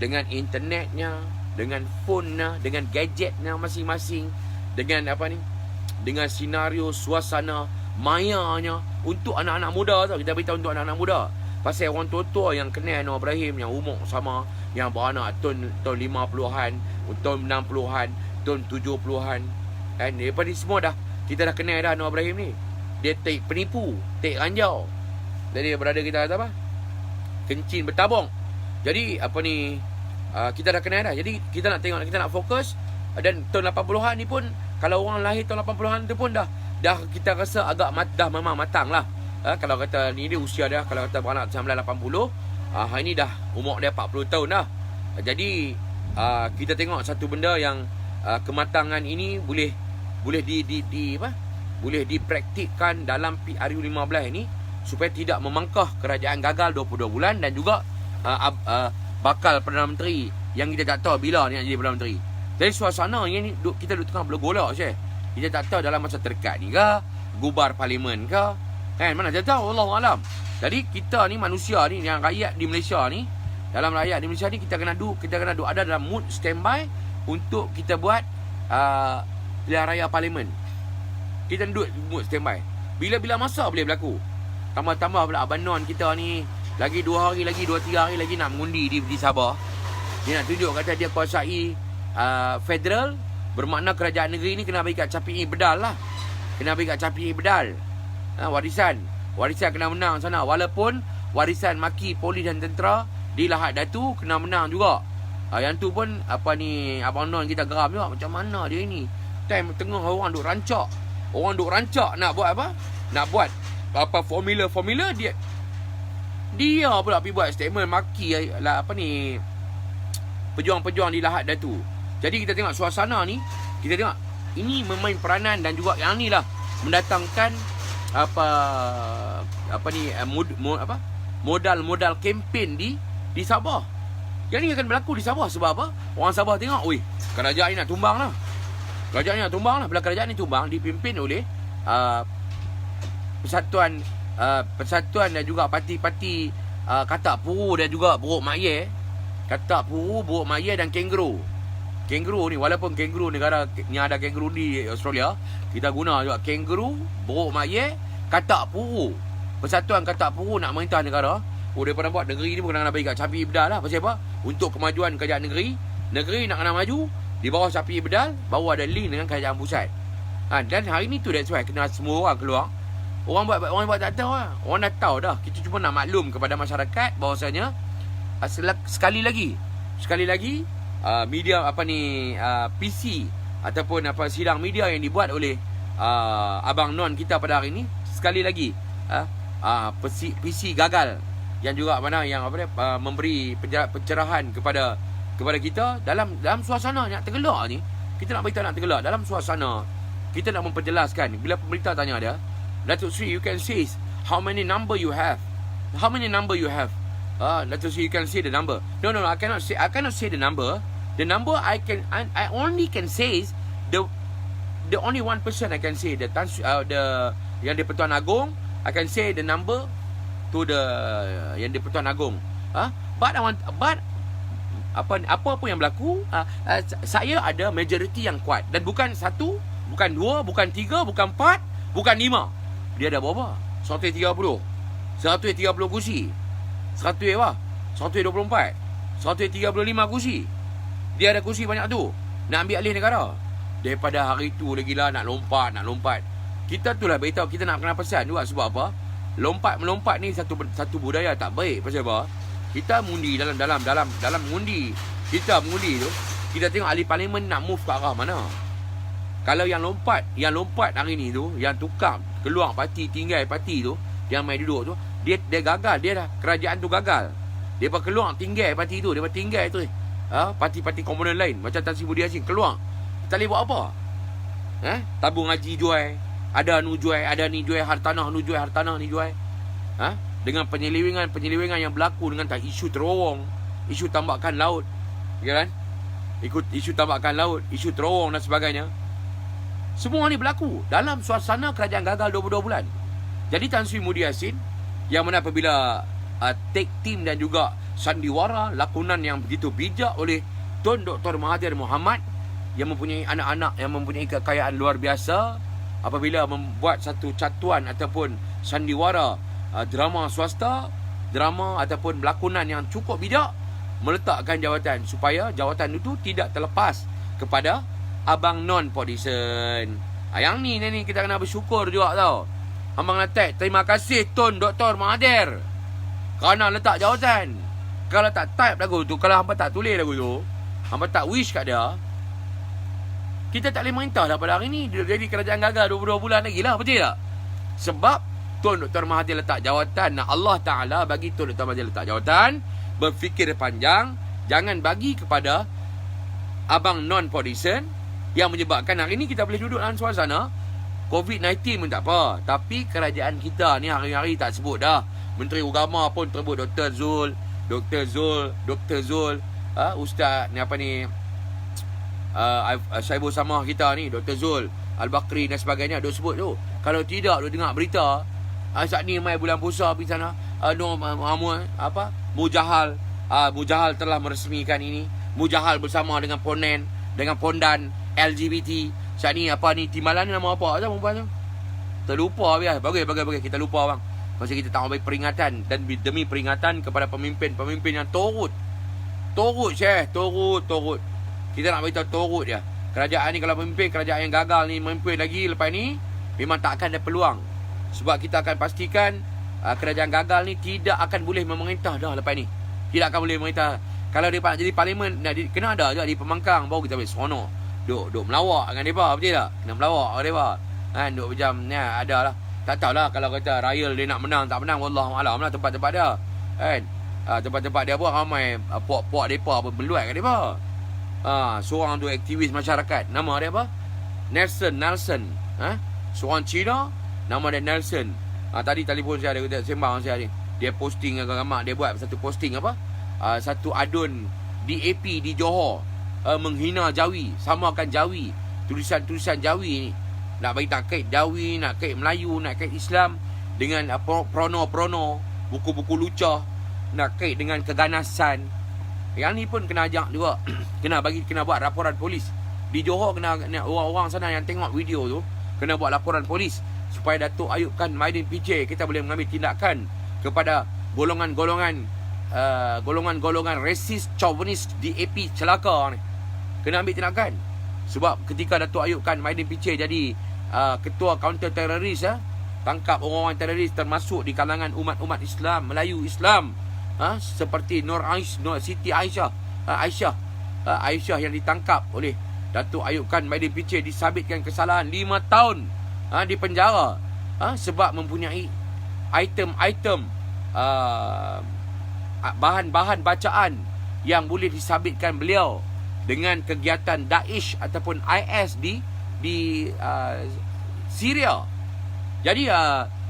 dengan internetnya, dengan phone-nya, dengan gadgetnya masing-masing, dengan dengan senario suasana mayanya untuk anak-anak muda tau. Kita beritahu untuk anak-anak muda. Pasal orang tua-tua yang kenal Anwar Ibrahim, yang umur sama, yang beranak tahun 50-an, tahun 60-an, tahun 70-an, kan, daripada semua dah kita dah kenal dah Anwar Ibrahim ni. Dia penipu, ranjau. Jadi berada kita kata apa? Kencing bertabung. Jadi kita dah kenal dah. Jadi kita nak tengok, kita nak fokus. Dan tahun 80-an ni pun, kalau orang lahir tahun 80-an tu pun dah kita rasa agak dah memang matang lah. Kalau kata ni dia usia dia, kalau kata beranak 1980, hari ni dah umur dia 40 tahun dah. Jadi kita tengok satu benda yang kematangan ini boleh dipraktikkan dalam PRU 15 ni supaya tidak memangkah kerajaan gagal 22 bulan dan juga bakal Perdana Menteri yang kita tak tahu bila ni nak jadi Perdana Menteri. Jadi suasana yang ni kita duduk tengah bergolak je. Kita tak tahu dalam masa terdekat ni ke gubar parlimen ke, kan, mana kita tahu, Allah alam. Jadi kita ni manusia ni, yang rakyat di Malaysia ni, dalam rakyat di Malaysia ni kita kena duduk ada dalam mood standby untuk kita buat pilihan raya parlimen. Kita duduk mood standby. Bila masa boleh berlaku. Tambah-tambah pula Abang Non kita ni lagi 2 hari lagi, 2-3 hari lagi nak mengundi di Sabah. Dia nak tunjuk kata dia kuasai federal, bermakna kerajaan negeri ni kena bagi kat Capi Bedal lah. Kena bagi kat Capi Bedal. Warisan kena menang sana. Walaupun warisan maki polis dan tentera di Lahad Datu kena menang juga. Yang tu pun Abang Non kita geram juga. Macam mana dia ni? Time tengah orang duk rancak. Nak buat apa? Nak buat formula dia pula pergi buat statement maki lah pejuang-pejuang di Lahad Datu. Jadi kita tengok suasana ni, kita tengok ini memain peranan dan juga yang ni lah mendatangkan modal kempen di Sabah. Yang ni akan berlaku di Sabah sebab apa? Orang Sabah tengok, kerajaan ni nak tumbang lah. Bila kerajaan ni tumbang dipimpin oleh persatuan dan juga parti-parti Katak Puru dan juga Buruk Makye. Katak Puru, Buruk Makye dan Kangaroo ni, walaupun Kangaroo negara yang ada Kangaroo di Australia, kita guna juga Kangaroo, Buruk Makye, Katak Puru. Persatuan Katak Puru nak merintah negara. Daripada buat negeri ni bukan nak bagi kat Capi Bedal lah. Pasal apa? Untuk kemajuan kerajaan negeri nak kena maju di bawah Capi Bedal, baru ada link dengan kerajaan pusat. Dan hari ni tu that's why kena semua orang keluar. Orang buat tak tahu lah. Orang dah tahu dah. Kita cuma nak maklum kepada masyarakat bahawasanya sekali lagi media PC ataupun sidang media yang dibuat oleh Abang Non kita pada hari ni, sekali lagi PC gagal, yang juga memberi pencerahan kepada kita dalam suasana nak tergelak ni. Kita nak beritahu nak tergelak dalam suasana. Kita nak memperjelaskan. Bila pemerintah tanya dia, Datuk Seri, you can say how many number you have. Datuk Seri, you can say the number. No, I cannot say the number. The number I only can say is the only one person I can say yang di Pertuan Agong. I can say the number to the yang di Pertuan Agong. But apa pun yang berlaku, saya ada majoriti yang kuat. Dan bukan 1, bukan 2, bukan 3, bukan 4, bukan 5. Dia ada berapa? 130. 130 kursi. 100 apa? 124. 135 kursi. Dia ada kursi banyak tu. Nak ambil alih negara. Daripada hari tu lagi lah nak lompat. Kita tu lah beritahu kita nak kena pesan juga. Sebab apa? Melompat ni satu budaya tak baik. Pasal apa? Kita mengundi dalam mengundi. Kita mengundi tu, kita tengok ahli parlimen nak move ke arah mana. Kalau yang lompat hari ni tu, yang tukar keluar parti, tinggal parti tu, yang main duduk tu, dia gagal, dia dah kerajaan tu gagal. Dia keluar tinggal parti tu, dia tinggal tu. Parti-parti komponen lain macam Tan Sri Budi Yassin keluar. Kita boleh buat apa? Tabung haji jual, ada nu jual, ada ni jual, hartanah nu jual, hartanah ni jual. Dengan penyelewengan yang berlaku dengan isu terowong, isu tambakan laut, ya kan? Isu tambakan laut, isu terowong dan sebagainya. Semua ni berlaku dalam suasana kerajaan gagal 22 bulan. Jadi Tan Sri Budi Yassin yang mana apabila take team dan juga sandiwara lakonan yang begitu bijak oleh Tun Dr. Mahathir Mohamad yang mempunyai anak-anak yang mempunyai kekayaan luar biasa, apabila membuat satu catuan ataupun sandiwara drama swasta, drama ataupun lakonan yang cukup bijak, meletakkan jawatan supaya jawatan itu tidak terlepas kepada abang non-partisan. Yang ni kita kena bersyukur juga tau. Abang Latek, terima kasih Tun Dr. Mahathir kerana letak jawatan. Kalau tak type lagu tu, kalau hampa tak tulis lagu tu, hampa tak wish kat dia, kita tak boleh merintah dah pada hari ni. Dia jadi kerajaan gagal 22 bulan lagi lah, betul tak? Sebab Tun Dr. Mahathir letak jawatan. Nah, Allah Ta'ala bagi Tun Dr. Mahathir letak jawatan, berfikir panjang, jangan bagi kepada abang non-partisan yang menyebabkan hari ni kita boleh duduk dalam suasana COVID-19 pun tak apa. Tapi kerajaan kita ni hari-hari tak sebut dah. Menteri Agama pun terbut Dr. Zul, Ustaz ni apa ni, Saibul Samah kita ni, Dr. Zul Al-Bakri dan sebagainya, duk sebut tu. Kalau tidak duk dengar berita, saat ni mai bulan puasa pergi sana, Mujahal telah meresmikan ini. Mujahal bersama dengan Pondan LGBT. Saat ni Timbalan ni nama apa tu perempuan tu? Terlupa biar. Bagus kita lupa bang. Pasal kita tak ambil peringatan, dan demi peringatan kepada pemimpin yang turut. Kita nak beritahu turut dia. Kerajaan ni kalau memimpin, kerajaan yang gagal ni memimpin lagi lepas ni, memang tak akan ada peluang. Sebab kita akan pastikan kerajaan gagal ni tidak akan boleh memerintah dah lepas ni. Tidak akan boleh memerintah. Kalau dia nak jadi parlimen, kena ada juga di Pemangkang, baru kita boleh seronok. Duk melawak dengan mereka, betul tak? Kena melawak dengan mereka. Duk macam ni, ada lah. Tak tahulah kalau kata Rayal dia nak menang, tak menang, wallahualam lah tempat-tempat dia. Kan? Tempat-tempat dia pun ramai puak-puak mereka bermeluat kat mereka. Seorang tu aktivis masyarakat, nama dia apa? Nelson. Seorang Cina, nama dia Nelson. Tadi telefon saya, dia sembang saya ni. Dia posting agak-agak, dia buat satu posting apa? Satu adun DAP di Johor menghina Jawi, samakan Jawi, tulisan-tulisan Jawi ni. Nak bagi tak kait Jawi, nak kait Melayu, nak kait Islam dengan prono-prono, buku-buku lucah, nak kait dengan keganasan. Yang ni pun kena ajak juga. kena buat laporan polis. Di Johor kena orang-orang sana yang tengok video tu kena buat laporan polis supaya Datuk Ayub Khan Maidin PJ kita boleh mengambil tindakan kepada golongan-golongan rasis, chauvinis DAP celaka ni. Kena ambil tindakan. Sebab ketika Datuk Ayub Khan Maidin PJ jadi ketua counter teroris, tangkap orang-orang teroris termasuk di kalangan umat-umat Islam, Melayu Islam, seperti Siti Aisyah yang ditangkap oleh Datuk Ayub Khan Maidin PJ, disabitkan kesalahan 5 tahun di penjara sebab mempunyai item-item bahan-bahan bacaan yang boleh disabitkan beliau dengan kegiatan Daesh ataupun IS di Syria. Jadi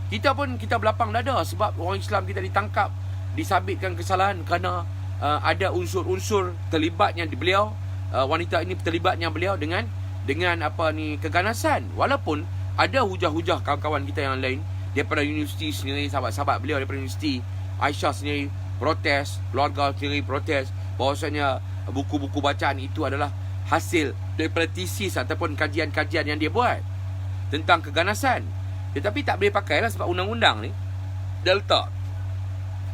kita berlapang dada sebab orang Islam kita ditangkap, disabitkan kesalahan kerana ada unsur-unsur terlibatnya beliau, wanita ini terlibatnya beliau dengan keganasan. Walaupun ada hujah-hujah kawan-kawan kita yang lain daripada universiti sendiri, sahabat-sahabat beliau daripada universiti, Aisyah sendiri protes, keluarga sendiri protes bahawasanya buku-buku bacaan itu adalah hasil daripada tesis ataupun kajian-kajian yang dia buat tentang keganasan. Tetapi tak boleh pakai lah sebab undang-undang ni dia letak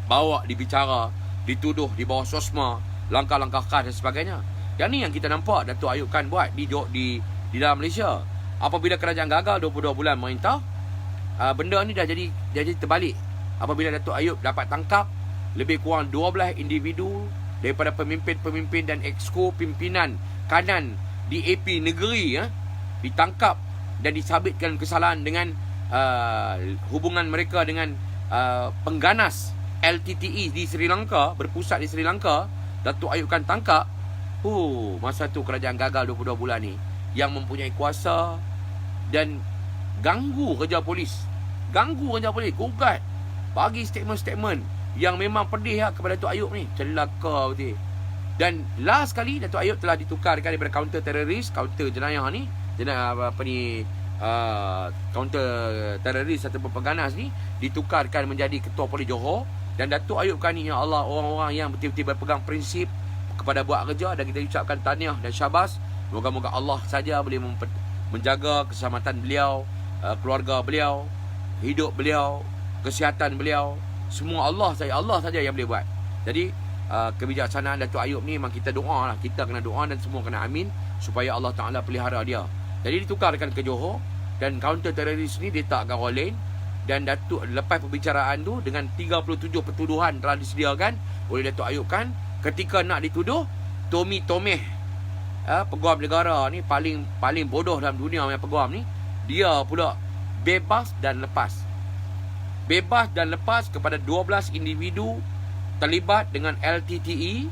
bawa dibicara, dituduh di bawah sosma, langkah-langkah khas dan sebagainya. Yang ni yang kita nampak Datuk Ayub Khan buat di dalam Malaysia. Apabila kerajaan gagal 22 bulan merintah, benda ni dah jadi terbalik. Apabila Datuk Ayub dapat tangkap lebih kurang 12 individu daripada pemimpin-pemimpin dan exco pimpinan kanan di AP negeri, ditangkap dan disabitkan kesalahan dengan hubungan mereka dengan pengganas LTTE di Sri Lanka, berpusat di Sri Lanka. Datuk Ayub Khan tangkap. Masa tu kerajaan gagal 22 bulan ni, yang mempunyai kuasa dan ganggu kerja polis, gugat, bagi statement-statement yang memang pedih kepada Datuk Ayub ni. Celaka betul. Dan last kali Datuk Ayub telah ditukarkan daripada kaunter teroris, kaunter jenayah ni, kaunter teroris atau pengganas ni, ditukarkan menjadi ketua polis Johor. Dan Datuk Ayub Khan ni, ya Allah, orang-orang yang betul-betul berpegang prinsip kepada buat kerja, dan kita ucapkan tahniah dan syabas. Moga-moga Allah saja boleh menjaga keselamatan beliau, keluarga beliau, hidup beliau, kesihatan beliau. Semua Allah saja yang boleh buat. Jadi kebijaksanaan Datuk Ayub ni memang kita doa lah. Kita kena doa dan semua kena amin supaya Allah Ta'ala pelihara dia. Jadi ditukarkan ke Johor, dan kaunter teroris ni diletakkan orang lain. Dan Datuk lepas perbicaraan tu, dengan 37 pertuduhan telah disediakan oleh Datuk Ayub Khan, ketika nak dituduh Tommy Tomeh, peguam negara ni paling bodoh dalam dunia yang peguam ni, dia pula bebas dan lepas kepada 12 individu terlibat dengan LTTE,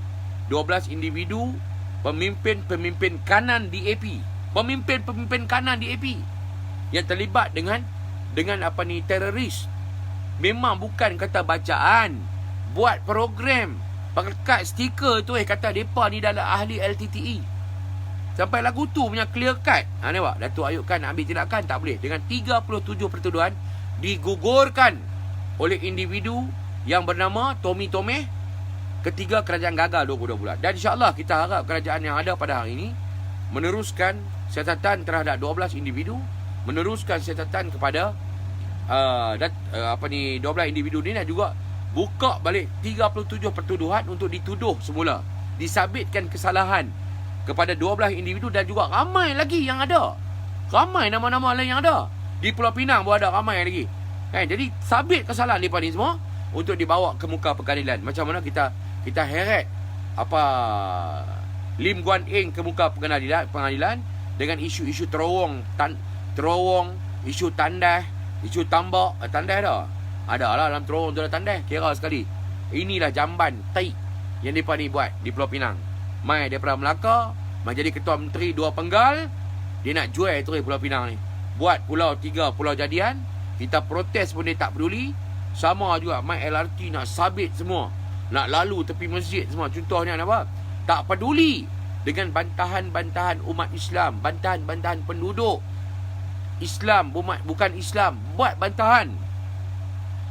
12 individu pemimpin kanan di AP, yang terlibat dengan teroris. Memang bukan kata bacaan, buat program, pakai stiker tu kata depa ni adalah ahli LTTE. Sampai lagu tu punya clear cut. Nampak Datuk Ayub Khan nak ambil tindakan, tak boleh. Dengan 37 pertuduhan digugurkan oleh individu yang bernama Tommy Tomeh ketika kerajaan gagal 22 bulan. Dan insya-Allah kita harap kerajaan yang ada pada hari ini meneruskan siasatan terhadap 12 individu, meneruskan siasatan kepada 12 individu ni, dan juga buka balik 37 pertuduhan untuk dituduh semula, disabitkan kesalahan kepada 12 individu, dan juga ramai lagi yang ada. Ramai nama-nama lain yang ada. Di Pulau Pinang pun ada ramai lagi. Jadi sabit kesalahan mereka ni semua untuk dibawa ke muka pengadilan. Macam mana kita heret Lim Guan Eng ke muka pengadilan dengan isu-isu terowong, isu tandas, isu tambak. Tandas ada lah dalam terowong tu, ada tandas, kira sekali. Inilah jamban taik yang mereka ni buat di Pulau Pinang. Mai daripada Melaka, mai jadi ketua menteri 2 penggal, dia nak jual terus Pulau Pinang ni. Buat pulau 3 pulau jadian, kita protes pun dia tak peduli. Sama juga mai LRT nak sabit semua, nak lalu tepi masjid semua. Contohnya apa? Tak peduli dengan bantahan-bantahan umat Islam, bantahan-bantahan penduduk Islam, bukan Islam, buat bantahan.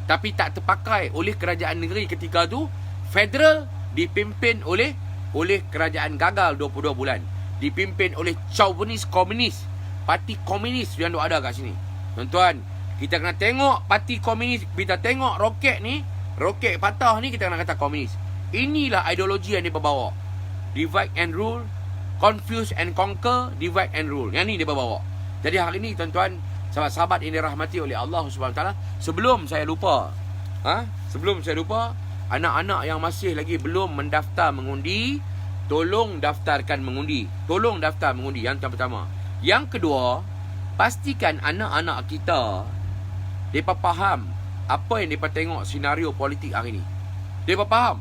Tapi tak terpakai oleh kerajaan negeri ketika tu. Federal dipimpin oleh kerajaan gagal 22 bulan. Dipimpin oleh chauvinis komunis, parti komunis yang ada kat sini. Tuan-tuan, kita kena tengok parti komunis. Kita tengok roket patah ni, kita kena kata komunis. Inilah ideologi yang dia bawa. Divide and rule, confuse and conquer, divide and rule. Yang ni dia bawa. Jadi hari ni tuan-tuan, sahabat-sahabat yang dirahmati oleh Allah SWT, sebelum saya lupa, anak-anak yang masih lagi belum mendaftar mengundi, tolong daftarkan mengundi. Tolong daftar mengundi, yang pertama. Yang kedua, pastikan anak-anak kita mereka faham apa yang mereka tengok senario politik hari ni. Mereka faham.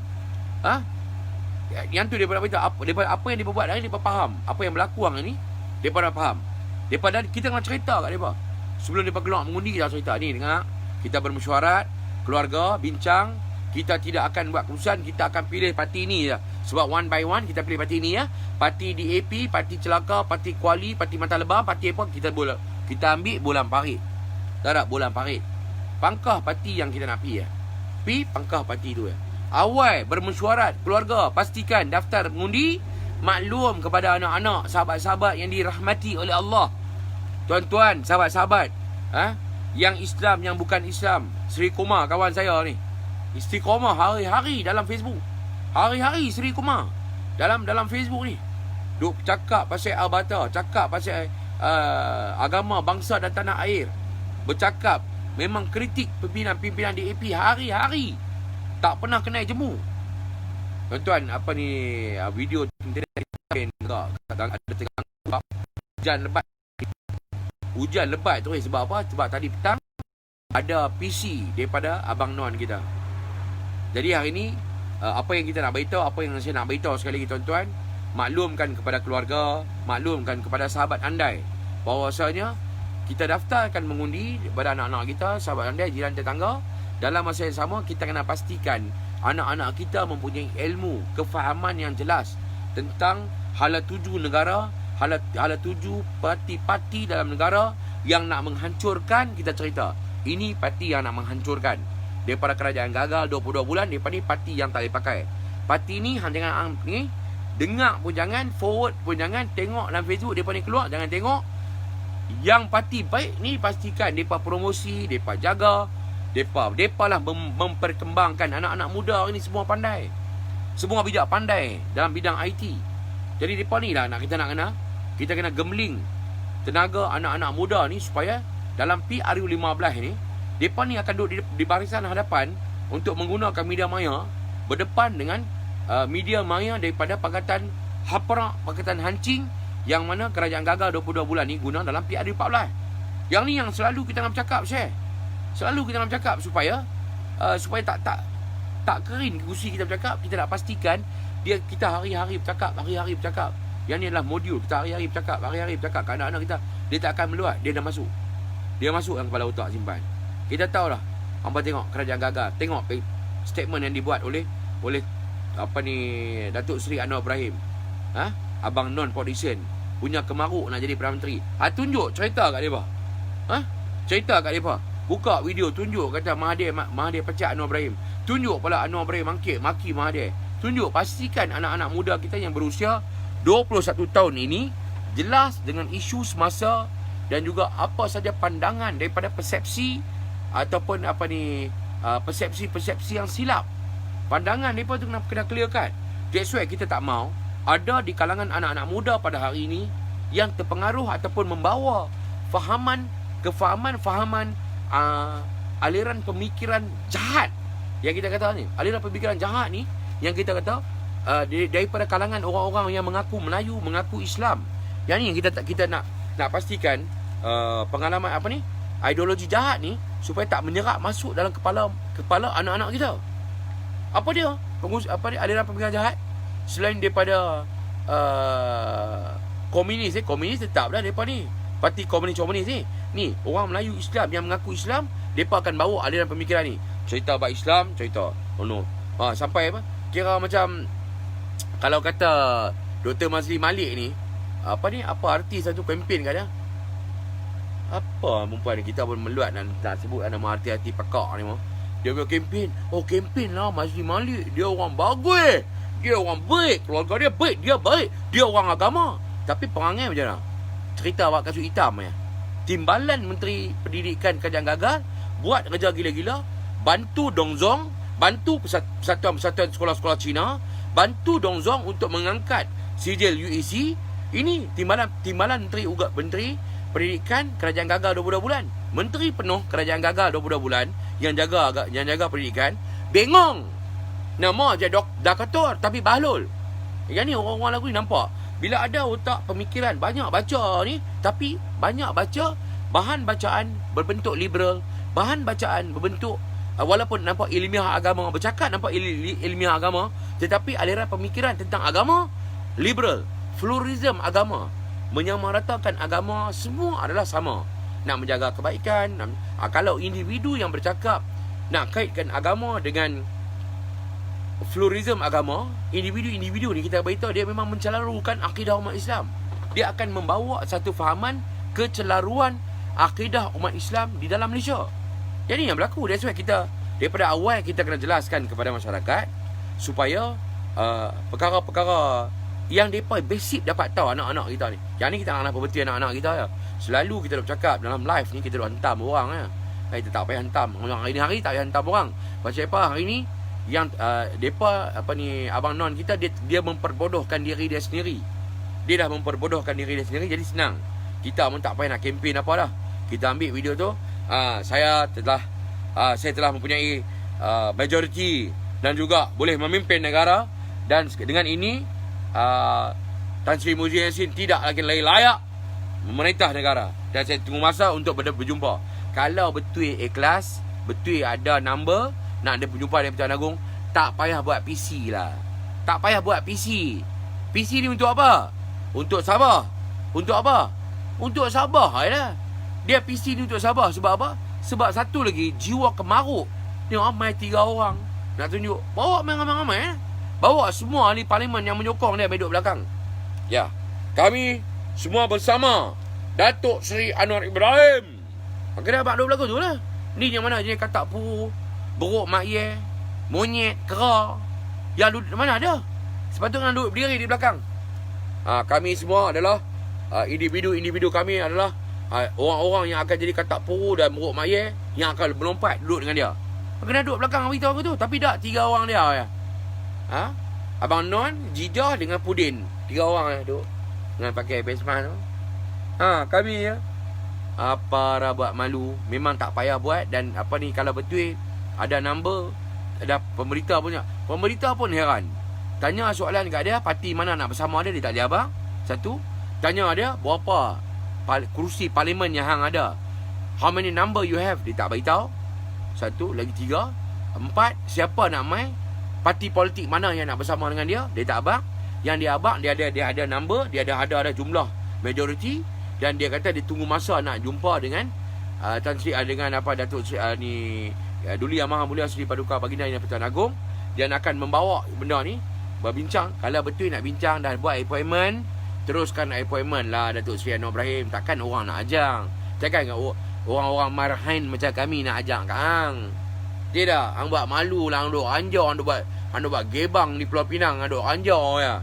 Yang tu mereka beritahu apa yang mereka buat hari ni, mereka faham. Apa yang berlaku hari ni, mereka dah faham. Kita kena cerita kat mereka. Sebelum mereka keluar mengundi, kita cerita ni, dengar. Kita bermesyuarat, keluarga, bincang. Kita tidak akan buat keputusan, kita akan pilih parti ni je. Sebab one by one kita pilih parti ni ya. Parti DAP, parti celaka, parti kuali, parti mata lebah, parti apa, kita ambil bolang parit. Tak bolang parit. Pangkah parti yang kita nak pergi ya. Pi pangkah parti tu ya. Awal bermesyuarat keluarga, pastikan daftar mengundi, maklum kepada anak-anak, sahabat-sahabat yang dirahmati oleh Allah. Tuan-tuan, sahabat-sahabat, yang Islam, yang bukan Islam. Sri Kumar kawan saya ni. Istiqomah hari-hari dalam Facebook. Hari-hari Sri Kumar dalam Facebook ni duk cakap pasal Al-Bata, cakap pasal agama bangsa dan tanah air. Bercakap, memang kritik pimpinan DAP hari-hari. Tak pernah kena jemu. Tuan-tuan, apa ni video internet ada tengah hujan lebat. Hujan lebat tu sebab apa? Sebab tadi petang ada PC daripada Abang Non kita. Jadi hari ni apa yang kita nak beritahu, apa yang saya nak beritahu sekali lagi tuan-tuan, maklumkan kepada keluarga, maklumkan kepada sahabat andai bahawasanya kita daftarkan mengundi kepada anak-anak kita, sahabat andai, jiran tetangga. Dalam masa yang sama kita kena pastikan anak-anak kita mempunyai ilmu, kefahaman yang jelas tentang hala tuju negara, hala tuju parti-parti dalam negara yang nak menghancurkan. Kita cerita, ini parti yang nak menghancurkan. Daripada kerajaan gagal 22 bulan, daripada ni parti yang tak boleh pakai. Parti ni jangan ni, dengar pun jangan, forward pun jangan, tengok dalam Facebook daripada ni keluar, jangan tengok. Yang parti baik ni pastikan depa promosi, depa jaga, depa lah memperkembangkan anak-anak muda ni. Semua pandai, semua bijak pandai dalam bidang IT. Jadi depa ni lah kita kena gembling tenaga anak-anak muda ni supaya dalam PRU15 ni depa ni akan duduk di barisan hadapan untuk menggunakan media maya berdepan dengan media maya daripada Pakatan Haprak, Pakatan Hancing, yang mana kerajaan gagal 22 bulan ni guna dalam PRU14. Yang ni yang selalu kita nak bercakap, share. Selalu kita nak bercakap supaya tak kering kursi kita bercakap. Kita nak pastikan kita hari-hari bercakap. Yang ni adalah modul kita hari-hari bercakap ke anak-anak kita. Dia tak akan meluat, dia dah masuk. Dia masuk dalam kepala otak simpan. Kita tahulah. Hangpa tengok kerajaan gagal, tengok statement yang dibuat oleh apa ni Datuk Seri Anwar Ibrahim. Abang Non Politician punya kemaruk nak jadi Perdana Menteri. Tunjuk cerita kat depa. Cerita kat depa. Buka video, tunjuk kata Mahathir pecat Anwar Ibrahim. Tunjuk pula Anwar Ibrahim maki Mahathir. Tunjuk, pastikan anak-anak muda kita yang berusia 21 tahun ini jelas dengan isu semasa dan juga apa saja pandangan daripada persepsi ataupun persepsi yang silap. Pandangan mereka tu kena clear cut. That's why kita tak mau ada di kalangan anak-anak muda pada hari ini yang terpengaruh ataupun membawa kefahaman aliran pemikiran jahat. Yang kita kata ni, aliran pemikiran jahat ni yang kita kata daripada kalangan orang-orang yang mengaku Melayu, mengaku Islam. Yang ni yang kita nak pastikan pengalaman ideologi jahat ni supaya tak menyerap masuk dalam kepala anak-anak kita. Apa dia? Aliran pemikiran jahat selain daripada komunis tetaplah depa ni. Parti komunis ni orang Melayu Islam yang mengaku Islam, depa akan bawa aliran pemikiran ni. Cerita bab Islam, cerita sampai kira macam kalau kata Dr. Mazli Malik ni apa artis satu kempen kat dia. Apa perempuan ni, kita pun meluat nak sebut nama artis-artis pakak ni mah. Dia punya kempen lah Mazli Malik. Dia orang bagus, dia orang baik, keluarga dia baik, dia orang agama. Tapi perangai macam mana? Cerita awak kasut hitam ya. Timbalan Menteri Pendidikan kerajaan gagal buat kerja gila-gila, bantu Dongzong, bantu persatuan sekolah-sekolah Cina, bantu Dongzong untuk mengangkat sijil UEC. Ini timbalan Menteri Pendidikan kerajaan gagal 22 bulan. Menteri penuh kerajaan gagal 22 bulan yang jaga pendidikan bengong. Nama je Dakator tapi bahlul. Yang ni orang-orang lagu ni nampak. Bila ada otak pemikiran banyak baca ni, tapi banyak baca bahan bacaan berbentuk liberal, bahan bacaan berbentuk walaupun nampak ilmiah agama, bercakap nampak ilmiah agama, tetapi aliran pemikiran tentang agama liberal, pluralism agama, menyamaratakan agama, semua adalah sama. Nak menjaga kebaikan. Kalau individu yang bercakap nak kaitkan agama dengan pluralism agama, individu ni kita beritahu dia memang mencelarukan akidah umat Islam. Dia akan membawa satu fahaman kecelaruan akidah umat Islam di dalam Malaysia. Jadi yang berlaku, that's why kita daripada awal kita kena jelaskan kepada masyarakat supaya perkara-perkara yang mereka basic dapat tahu anak-anak kita ni. Yang ni kita nak perbetul anak-anak kita ya. Selalu kita dah bercakap dalam live ni, kita dah hantam orang ya. Kita tak payah hantam. Hari-hari tak payah hantam orang. Pasal apa hari ni yang depa apa ni abang non kita dia memperbodohkan diri dia sendiri. Dia dah memperbodohkan diri dia sendiri, jadi senang. Kita pun tak payah nak kempen apa dah. Kita ambil video tu, saya telah mempunyai majoriti dan juga boleh memimpin negara, dan dengan ini Tan Sri Muhyiddin Yassin tidak lagi layak memerintah negara, dan saya tunggu masa untuk berjumpa. Kalau betul ikhlas, betul ada number nak ada berjumpa dengan Pertuan Agong, tak payah buat PC lah. Tak payah buat PC. PC ni untuk apa? Untuk Sabah. Untuk apa? Untuk Sabah lah. Dia PC ni untuk Sabah. Sebab apa? Sebab satu lagi, jiwa kemaruk. Ni ramai 3 orang nak tunjuk. Bawa ramai-ramai Bawa semua ahli parlimen yang menyokong dia duduk belakang. Ya, kami semua bersama Datuk Seri Anwar Ibrahim. Maka dia abang duduk belakang tu lah. Ni yang mana jenis katak puru, beruk mak ye, monyet, kera. Yang duduk mana ada? Sepatutnya duduk berdiri di belakang. Kami semua adalah individu kami adalah orang-orang yang akan jadi katak puru dan beruk mak ye, yang akan melompat duduk dengan dia. Kena duduk belakang beritahu aku tu. Tapi tak 3 orang dia ya. Abang Non, Jidah dengan Pudin. 3 orang duduk dengan pakai basement tu. Kami ya. Apa dah buat malu. Memang tak payah buat. Dan apa ni, kalau betul ada number, ada pemberita punya. Pemberita pun heran. Tanya soalan kat dia, parti mana nak bersama dia tak boleh abang. Satu. Tanya dia berapa kerusi parlimen yang hang ada. How many number you have, dia tak beritahu. 1, lagi 3, 4, siapa nak mai, parti politik mana yang nak bersama dengan dia tak abang. Yang dia abang, dia ada number, dia ada jumlah majoriti, dan dia kata dia tunggu masa nak jumpa dengan Tan Sri dengan Datuk Sri Duli Yang Maha Mulia Sri Paduka Baginda Yang Pertuan Agong. Dia akan membawa benda ni berbincang. Kalau betul nak bincang dan buat appointment, teruskan appointment lah Datuk Sri Anwar Ibrahim. Takkan orang nak ajang. Takkan orang-orang marhain macam kami nak ajak kang. Tidak, hang buat malu lah, hang duk anjar, hang duk buat gebang di Pulau Pinang, hang duk anjar ya.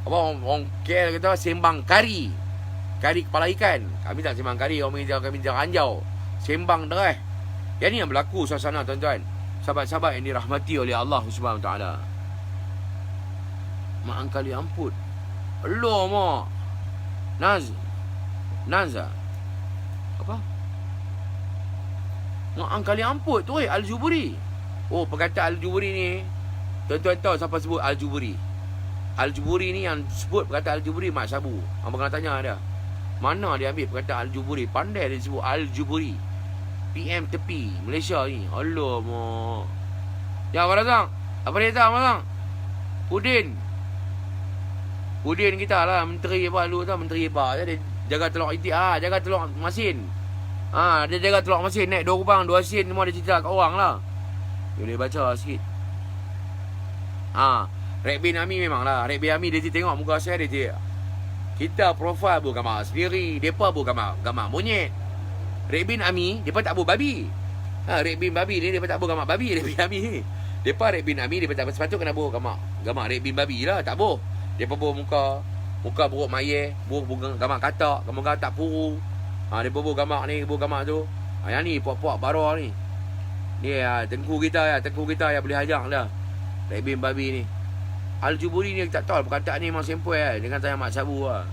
Apa orang KL kata sembang kari. Kari kepala ikan. Kami tak sembang kari, kami jangan anjau. Sembang dereh. Yang ni yang berlaku suasana tuan-tuan. Sahabat-sahabat yang dirahmati oleh Allah Subhanahu Wa Taala. Mak angkali amput. Allah mak. Naza. Apa? Mak kali amput tu Al-Juburi. Oh, perkataan Al-Juburi ni, tuan-tuan tahu siapa sebut Al-Juburi? Al-Juburi ni yang sebut perkataan Al-Juburi Mak Sabu. Abang kena tanya dia, mana dia ambil perkataan Al-Juburi? Pandai dia sebut Al-Juburi. PM tepi Malaysia ni. Allah mak. Ya Abang Razak, apa dia tahu Abang? Pudin kita lah, menteri apa lu tahu, menteri apa? Dia jaga telur itik, jaga telur masin. Dia jaga telur masin, naik 2 kubang 2 sen, semua dia cerita kat orang lah. Dia boleh baca sikit. Rek bin Ami memang lah. Rek bin Ami dia tengok muka saya, dia kita profil pun gambar sendiri, depa pun gambar monyet. Rek bin Ami depa tak buat babi. Rek bin babi ni depa tak buat gambar babi. Rek bin Ami ni depa Rek bin Ami depa tak sepatut kena buat gambar Rek bin babi lah, tak buat. Depa buat muka buruk mayeh, buat gambar katak, gambar katak puru. Dia buat gambar ni, buat gambar tu. Yang ni puak-puak bara ni. Dia tengku kita yang boleh hajak dah. Rek bin babi ni. Al-Juburi ni tak tahu perkataan ni memang sempoi dengan tanya Mak Sabu lah.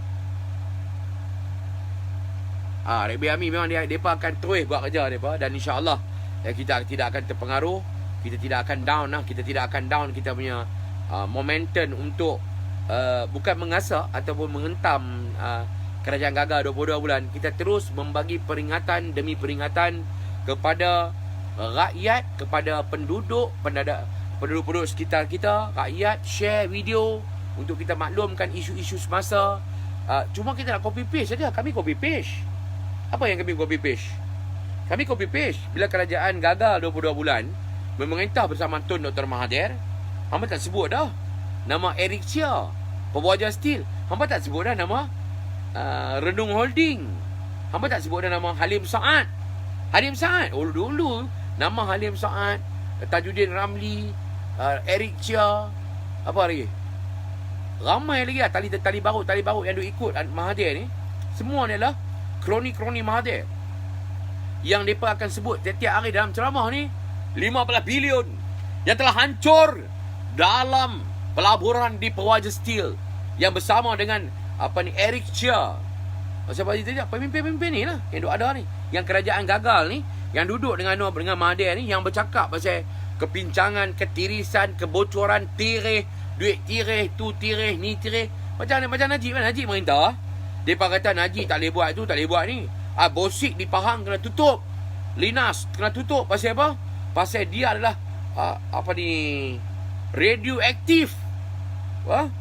Rek bin Ami memang depa akan terus buat kerja depa, dan insya-Allah kita tidak akan terpengaruh, kita tidak akan down lah, kita tidak akan down kita punya momentum untuk bukan mengasah ataupun menghentam kerajaan gagal 22 bulan. Kita terus membagi peringatan demi peringatan kepada rakyat, kepada penduduk sekitar kita, rakyat, share video untuk kita maklumkan isu-isu semasa. Cuma kita nak copy paste saja. Kami copy paste. Apa yang kami copy paste? Kami copy paste bila kerajaan gagal 22 bulan memerintah bersama Tun Dr. Mahathir. Hamba tak sebut dah nama Eric Chia, Pewaja Steel. Hamba tak sebut dah nama Renung Holding. Hamba tak sebut dah nama Halim Saad. Dulu nama Halim Saad, Tajuddin Ramli, Eric Chia, apa lagi? Ramai lagi lah tali baru yang duk ikut Mahathir ni. Semua ni adalah kroni-kroni Mahathir yang mereka akan sebut setiap hari dalam ceramah ni 15 bilion yang telah hancur dalam pelaburan di Pewaja Steel yang bersama dengan Eric Chia. Siapa dia? Pemimpin-pemimpin ni lah yang ada ni, yang kerajaan gagal ni, yang duduk dengan Mahathir ni, yang bercakap pasal kepincangan, ketirisan, kebocoran, tirih, duit tirih, tu tirih, ni tirih. Macam Najib kan? Najib merintah. Mereka kata Najib tak boleh buat tu, tak boleh buat ni. Bosik di Pahang kena tutup. Linas kena tutup. Pasal apa? Pasal dia adalah radioaktif.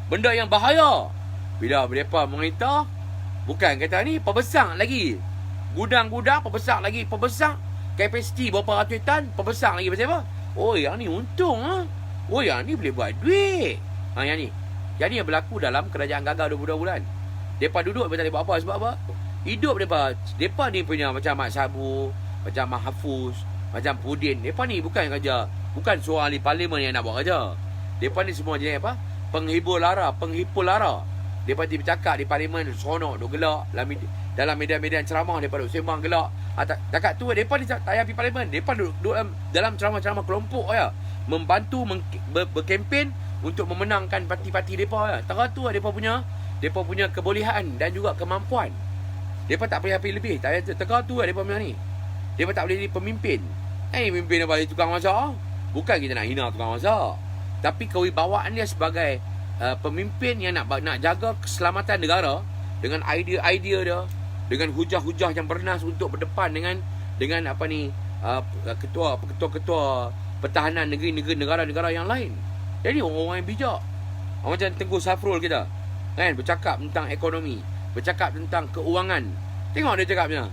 Benda yang bahaya. Bila mereka merintah, bukan kata ni perbesar lagi. Gudang-gudang perbesar lagi. Perbesar kapasiti berapa ratus tan, perbesar lagi. Pasal apa? Oh, yang ni untung Oh, yang ni boleh buat duit. Yang ni. Jadi yang berlaku dalam kerajaan gagal 22 bulan. Mereka duduk, mereka tak boleh buat apa. Sebab apa? Hidup mereka ni punya macam Mat Sabu, macam Mahfuz, macam Pudin. Mereka ni bukan kerja, bukan seorang ahli parlimen yang nak buat kerja. Mereka ni semua jenis apa? Penghibur lara. Mereka ni bercakap di parlimen, seronok, duk gelak. Dalam media-media ceramah, mereka duk sembang gelak. Dekat tu, mereka ni tak payah pergi parlimen. Mereka duduk dalam ceramah-ceramah kelompok ya. Membantu berkempen untuk memenangkan parti-parti mereka ya. Tengah tu mereka punya kebolehan dan juga kemampuan. Mereka tak payah pergi lebih. Tengah tu mereka punya ni. Mereka tak boleh jadi pemimpin. Pemimpin apa? Tukang masak. Bukan kita nak hina tukang masak, tapi kewibawaan dia sebagai pemimpin yang nak jaga keselamatan negara dengan idea-idea dia, dengan hujah-hujah yang bernas untuk berdepan dengan ketua-ketua pertahanan negara-negara yang lain. Jadi orang-orang yang bijak, macam Tengku Safrul kita kan, bercakap tentang ekonomi, bercakap tentang keuangan. Tengok dia cakapnya.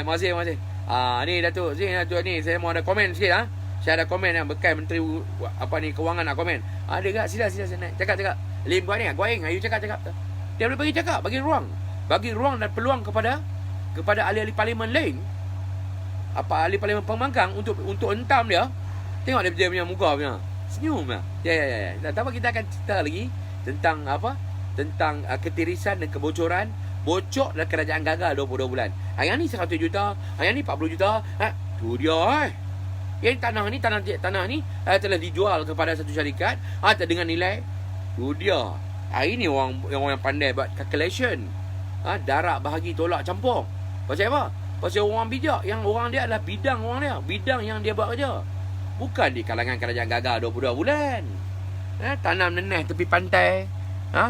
Masih. Ni Datuk ni saya mau ada komen sikit Saya ada komen yang bekas menteri kewangan nak komen. Ada tak? Sila naik. Cakap. Lim buat ni, Guaing, ayu cakap. Dia boleh bagi cakap, bagi ruang dan peluang kepada ahli-ahli parlimen lain. Ahli parlimen pembangkang untuk entam dia. Tengok dia punya muka punya. Senyum lah. Ya. Tak apa, kita akan cerita lagi tentang tentang ketirisan dan kebocoran. Bocor dalam kerajaan gagal 22 bulan. Yang ni 100 juta, yang ni 40 juta. Tu dia Yang tanah ni telah dijual kepada satu syarikat dengan nilai. Tu dia. Ini orang yang pandai buat calculation. Darat bahagi tolak campur. Pasal apa? Pasal orang bijak, yang orang dia adalah bidang yang dia buat kerja. Bukan di kalangan kerajaan gagal 22 bulan. Tanam neneh tepi pantai.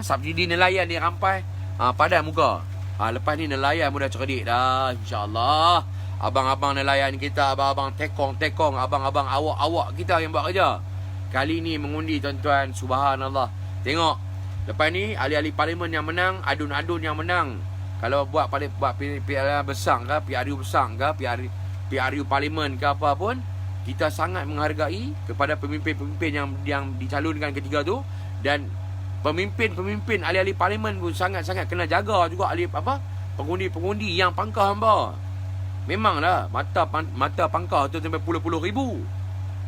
Subsidi nelayan dia rampai. Padan muka. Lepas ni nelayan mudah cerdik dah, insya-Allah. Abang-abang nelayan kita, abang-abang tekong, abang-abang awak kita yang buat kerja. Kali ni mengundi tuan-tuan, subhanallah. Tengok. Lepas ni ahli-ahli parlimen yang menang, adun-adun yang menang. Kalau buat PRU besar ke, PRU parlimen ke apa pun, kita sangat menghargai kepada pemimpin-pemimpin yang dicalonkan ketiga tu, dan pemimpin-pemimpin ahli-ahli parlimen pun sangat-sangat kena jaga juga pengundi-pengundi yang pangkah hamba. Memanglah mata pangkah tu sampai puluh-puluh ribu.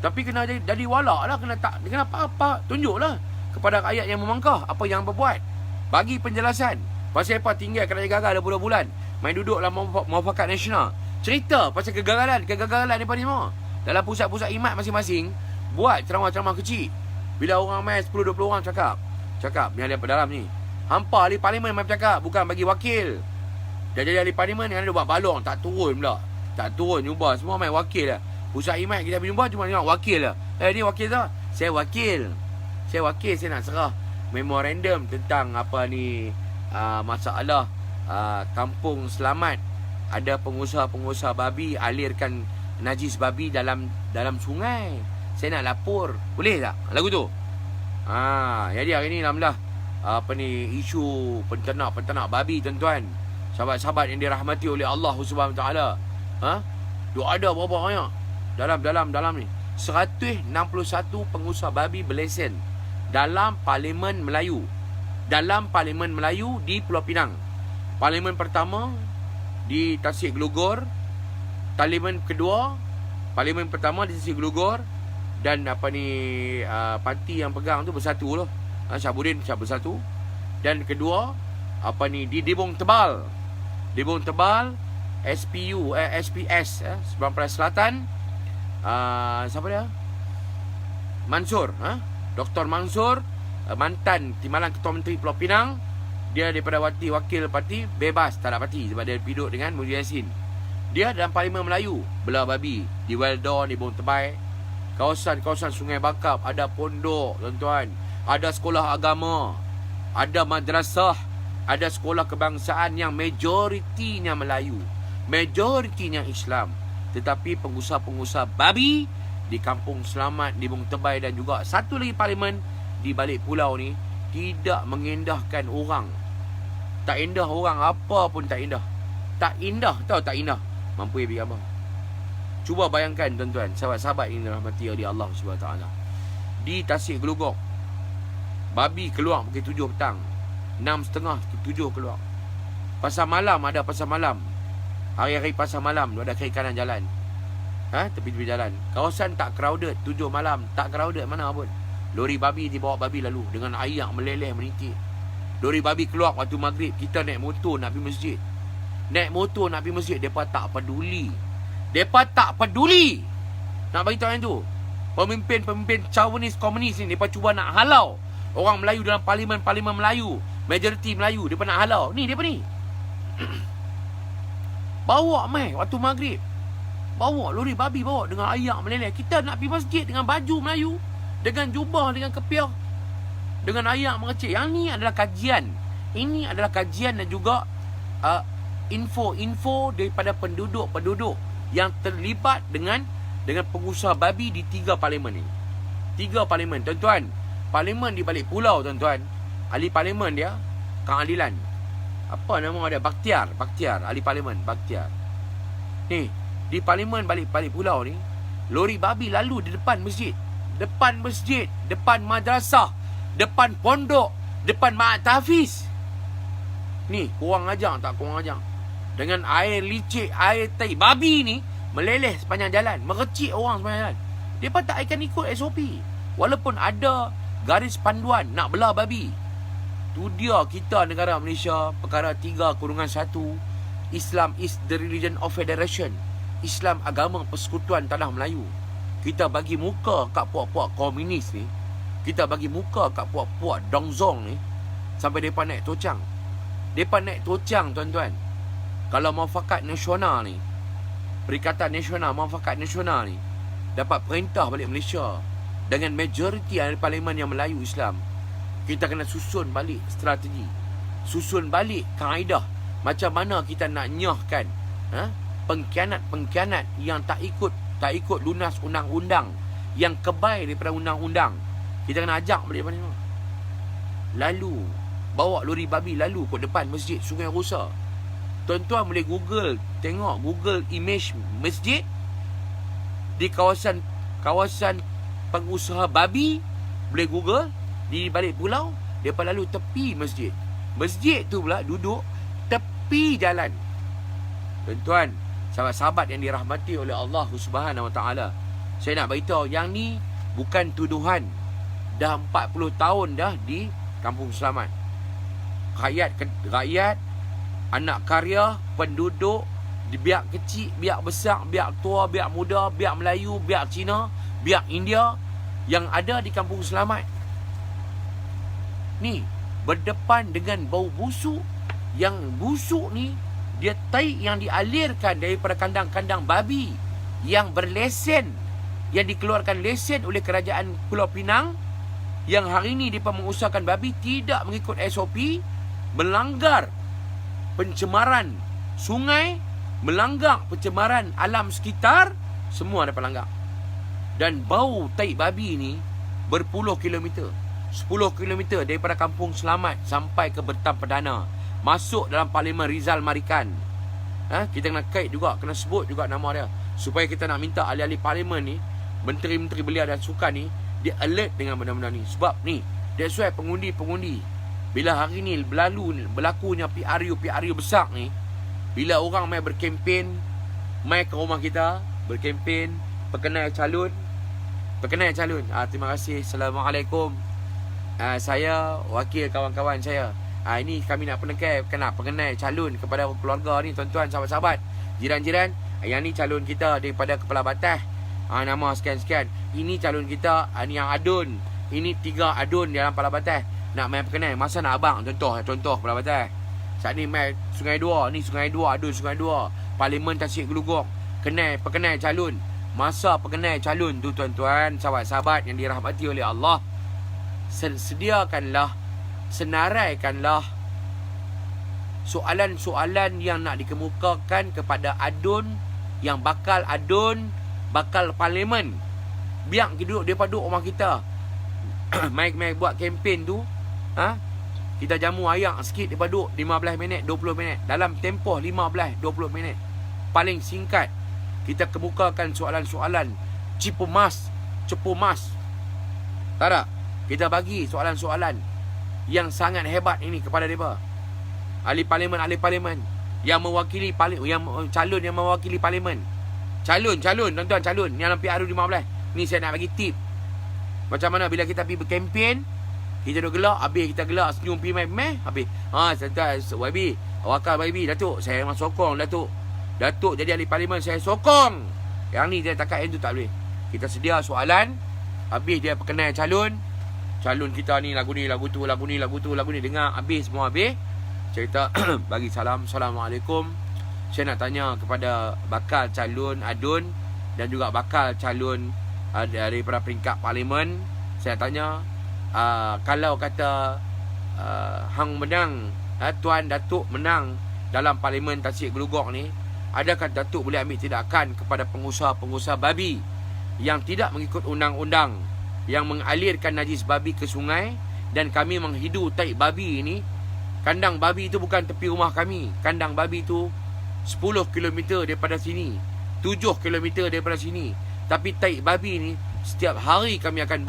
Tapi kena jadi walak lah, kena apa-apa tunjuklah kepada rakyat yang memangkah apa yang berbuat. Bagi penjelasan pasal apa tinggal kerajaan gagal 20 bulan. Main duduk dalam Muafakat Nasional. Cerita pasal kegagalan daripada ni semua. Dalam pusat-pusat imat masing-masing buat ceramah-ceramah kecil. Bila orang main 10-20 orang cakap yang ada dalam ni. Hampa ahli parlimen main bercakap, bukan bagi wakil. Dah jadi ahli parlimen yang ada buat balong, tak turun pula. Tak turun jumpa, semua main wakil lah. Pusat imat kita berjumpa cuma tengok wakil lah. Ni wakil tak? Saya wakil, saya nak serah memorandum tentang masalah kampung selamat. Ada pengusaha-pengusaha babi alirkan najis babi dalam sungai. Saya nak lapor. Boleh tak lagu tu? Jadi hari ni alhamdulillah isu penternak babi tuan-tuan. Sahabat-sahabat yang dirahmati oleh Allah Subhanahu Taala. Dia ada berapa banyak dalam ni? 161 pengusaha babi berlesen dalam Parlimen Melayu. Di Pulau Pinang. Parlimen pertama di Tasik Glogor. Parlimen pertama di Tasik Glogor. Dan parti yang pegang tu bersatu lah. Syahbudin bersatu. Dan kedua di Dibong Tebal, SPS Seberang Perairan Selatan. Siapa dia? Mansur, Dr. Mansur, mantan Timbalan Ketua Menteri Pulau Pinang. Dia daripada wakil parti, bebas tak nak parti sebab dia duduk dengan Muhyiddin Yassin. Dia dalam Parlimen Melayu belah babi di Weldon, di Bong Tebai, kawasan-kawasan Sungai Bakap, ada pondok tuan-tuan, ada sekolah agama, ada madrasah, ada sekolah kebangsaan yang majoritinya Melayu, majoritinya Islam. Tetapi pengusaha-pengusaha babi di Kampung Selamat, di Bong Tebai dan juga satu lagi parlimen di balik pulau ni tidak mengendahkan orang. Tak indah orang, apa pun tak indah. Tak indah, tahu tak indah. Mampu ya abang. Cuba bayangkan tuan-tuan, sahabat-sahabat ini rahmati oleh Allah SWT. Di Tasik Gelugok, babi keluar pukul 7 petang, 6.30 ke 7 keluar. Pasar malam, ada pasar malam. Hari-hari pasar malam, ada kiri kanan jalan, tepi-tepi jalan. Kawasan tak crowded, 7 malam tak crowded mana pun. Lori babi dibawa babi lalu dengan air yang meleleh menitik. Lori babi keluar waktu maghrib, kita naik motor nak pergi masjid. Naik motor nak pergi masjid, mereka tak peduli. Mereka tak peduli. Nak beritahu yang tu. Pemimpin-pemimpin Chinese komunis ni, mereka cuba nak halau orang Melayu dalam parlimen Melayu, majoriti Melayu, mereka nak halau. Ni, mereka ni. Bawa mai waktu maghrib. Bawa lori babi, bawa dengan air meleleh. Kita nak pergi masjid dengan baju Melayu, dengan jubah, dengan kepiah, dengan air mengecil. Yang ni adalah kajian. Ini adalah kajian dan juga info daripada penduduk-penduduk yang terlibat dengan pengusaha babi di 3 parlimen ni. 3 parlimen, tuan-tuan. Parlimen di balik pulau, tuan-tuan. Ahli parlimen dia Kang Adilan. Apa nama dia? Bakhtiar, ahli parlimen Bakhtiar. Ni, di parlimen balik pulau ni, lori babi lalu di depan masjid. Depan masjid, depan madrasah, depan pondok, depan Mak Tafiz. Ni, kurang ajar tak kurang ajar. Dengan air licik, air tai babi ni meleleh sepanjang jalan, merecik orang sepanjang jalan. Dia pun tak akan ikut SOP. Walaupun ada garis panduan nak belah babi. Tu dia kita negara Malaysia, perkara 3-1, Islam is the religion of federation. Islam agama persekutuan tanah Melayu. Kita bagi muka kat puak-puak komunis ni, kita bagi muka kat puak-puak dongzong ni, sampai mereka naik tocang. Mereka naik tocang, tuan-tuan. Kalau Muafakat Nasional ni, Perikatan Nasional, Muafakat Nasional ni dapat perintah balik Malaysia dengan majoriti ahli parlimen yang Melayu Islam, kita kena susun balik strategi, susun balik kaedah macam mana kita nak nyahkan pengkhianat-pengkhianat yang tak ikut lunas undang-undang, yang kebai daripada undang-undang. Kita kena ajak balik daripada mana. Lalu bawa lori babi lalu ke depan masjid Sungai Rosa. Tuan-tuan boleh tengok Google image masjid di kawasan pengusaha babi. Boleh Google di balik pulau, depa lalu tepi masjid. Masjid tu pula duduk tepi jalan. Tuan-tuan, sahabat-sahabat yang dirahmati oleh Allah Subhanahu Wa Taala, saya nak beritahu yang ni bukan tuduhan. Dah 40 tahun dah di Kampung Selamat. Rakyat, anak karya, penduduk, biak kecil, biak besar, biak tua, biak muda, biak Melayu, biak Cina, biak India yang ada di Kampung Selamat ni berdepan dengan bau busuk. Yang busuk ni dia tai yang dialirkan daripada kandang-kandang babi yang berlesen, yang dikeluarkan lesen oleh kerajaan Pulau Pinang, yang hari ni mereka mengusahakan babi tidak mengikut SOP, melanggar pencemaran sungai, melanggar pencemaran alam sekitar, semua dapat langgar. Dan bau tai babi ni berpuluh kilometer, 10 kilometer daripada Kampung Selamat sampai ke Bertam Perdana, masuk dalam Parlimen Rizal Marikan. Kita kena kait juga, kena sebut juga nama dia, supaya kita nak minta ahli-ahli parlimen ni, menteri-menteri belia dan sukan ni, dia alert dengan benda-benda ni. Sebab ni, that's why pengundi-pengundi, bila hari ni berlakunya PRU besar ni, bila orang mai berkempen, mai ke rumah kita berkempen, perkenal calon. Terima kasih. Assalamualaikum. Saya wakil kawan-kawan saya. Ini kami nak pengenal calon kepada keluarga ni, tuan-tuan, sahabat-sahabat, jiran-jiran. Yang ni calon kita daripada Kepala Batas. Nama sekian-sekian. Ini calon kita, ni yang adun. Ini 3 adun dalam Kepala Batas. Nak main perkenal. Masa nak abang? Contoh Kepala Batas. Saat ni main Sungai Dua. Ni Sungai Dua, adun Sungai Dua. Parlimen Tasik Gelugong. Perkenal calon. Masa perkenal calon tu tuan-tuan, sahabat-sahabat yang dirahmati oleh Allah, sediakanlah, senaraikanlah soalan-soalan yang nak dikemukakan kepada adun, yang bakal parlimen. Biar kita duduk, mereka duduk rumah kita. Maik buat kempen tu, kita jamu ayak sikit, mereka duduk 15 minit, 20 minit. Dalam tempoh 15-20 minit. Paling singkat, kita kemukakan soalan-soalan cepu mas. Tak tak? Kita bagi soalan-soalan yang sangat hebat ini kepada mereka. Ahli parlimen yang mewakili calon yang mewakili parlimen. Calon tuan-tuan, calon yang dalam PRU 15. Ni saya nak bagi tip. Macam mana bila kita pergi berkempen, kita duduk gelak, habis kita gelak senyum pergi main habis. YB, wakil YB, Datuk, saya memang sokong Datuk jadi ahli parlimen, saya sokong. Yang ni dia takat yang tu tak boleh. Kita sedia soalan, habis dia perkenal calon kita ni, lagu ni, lagu tu, dengar habis, semua habis. Cerita bagi salam, Assalamualaikum. Saya nak tanya kepada bakal calon adun dan juga bakal calon daripada peringkat parlimen. Saya tanya, kalau kata hang menang, Tuan Datuk menang dalam parlimen Tasik Gelugong ni, adakah Datuk boleh ambil tindakan kepada pengusaha-pengusaha babi yang tidak mengikut undang-undang, yang mengalirkan najis babi ke sungai, dan kami menghidu taik babi ini. Kandang babi itu bukan tepi rumah kami. Kandang babi itu 10 km daripada sini, 7 km daripada sini. Tapi taik babi ni setiap hari kami akan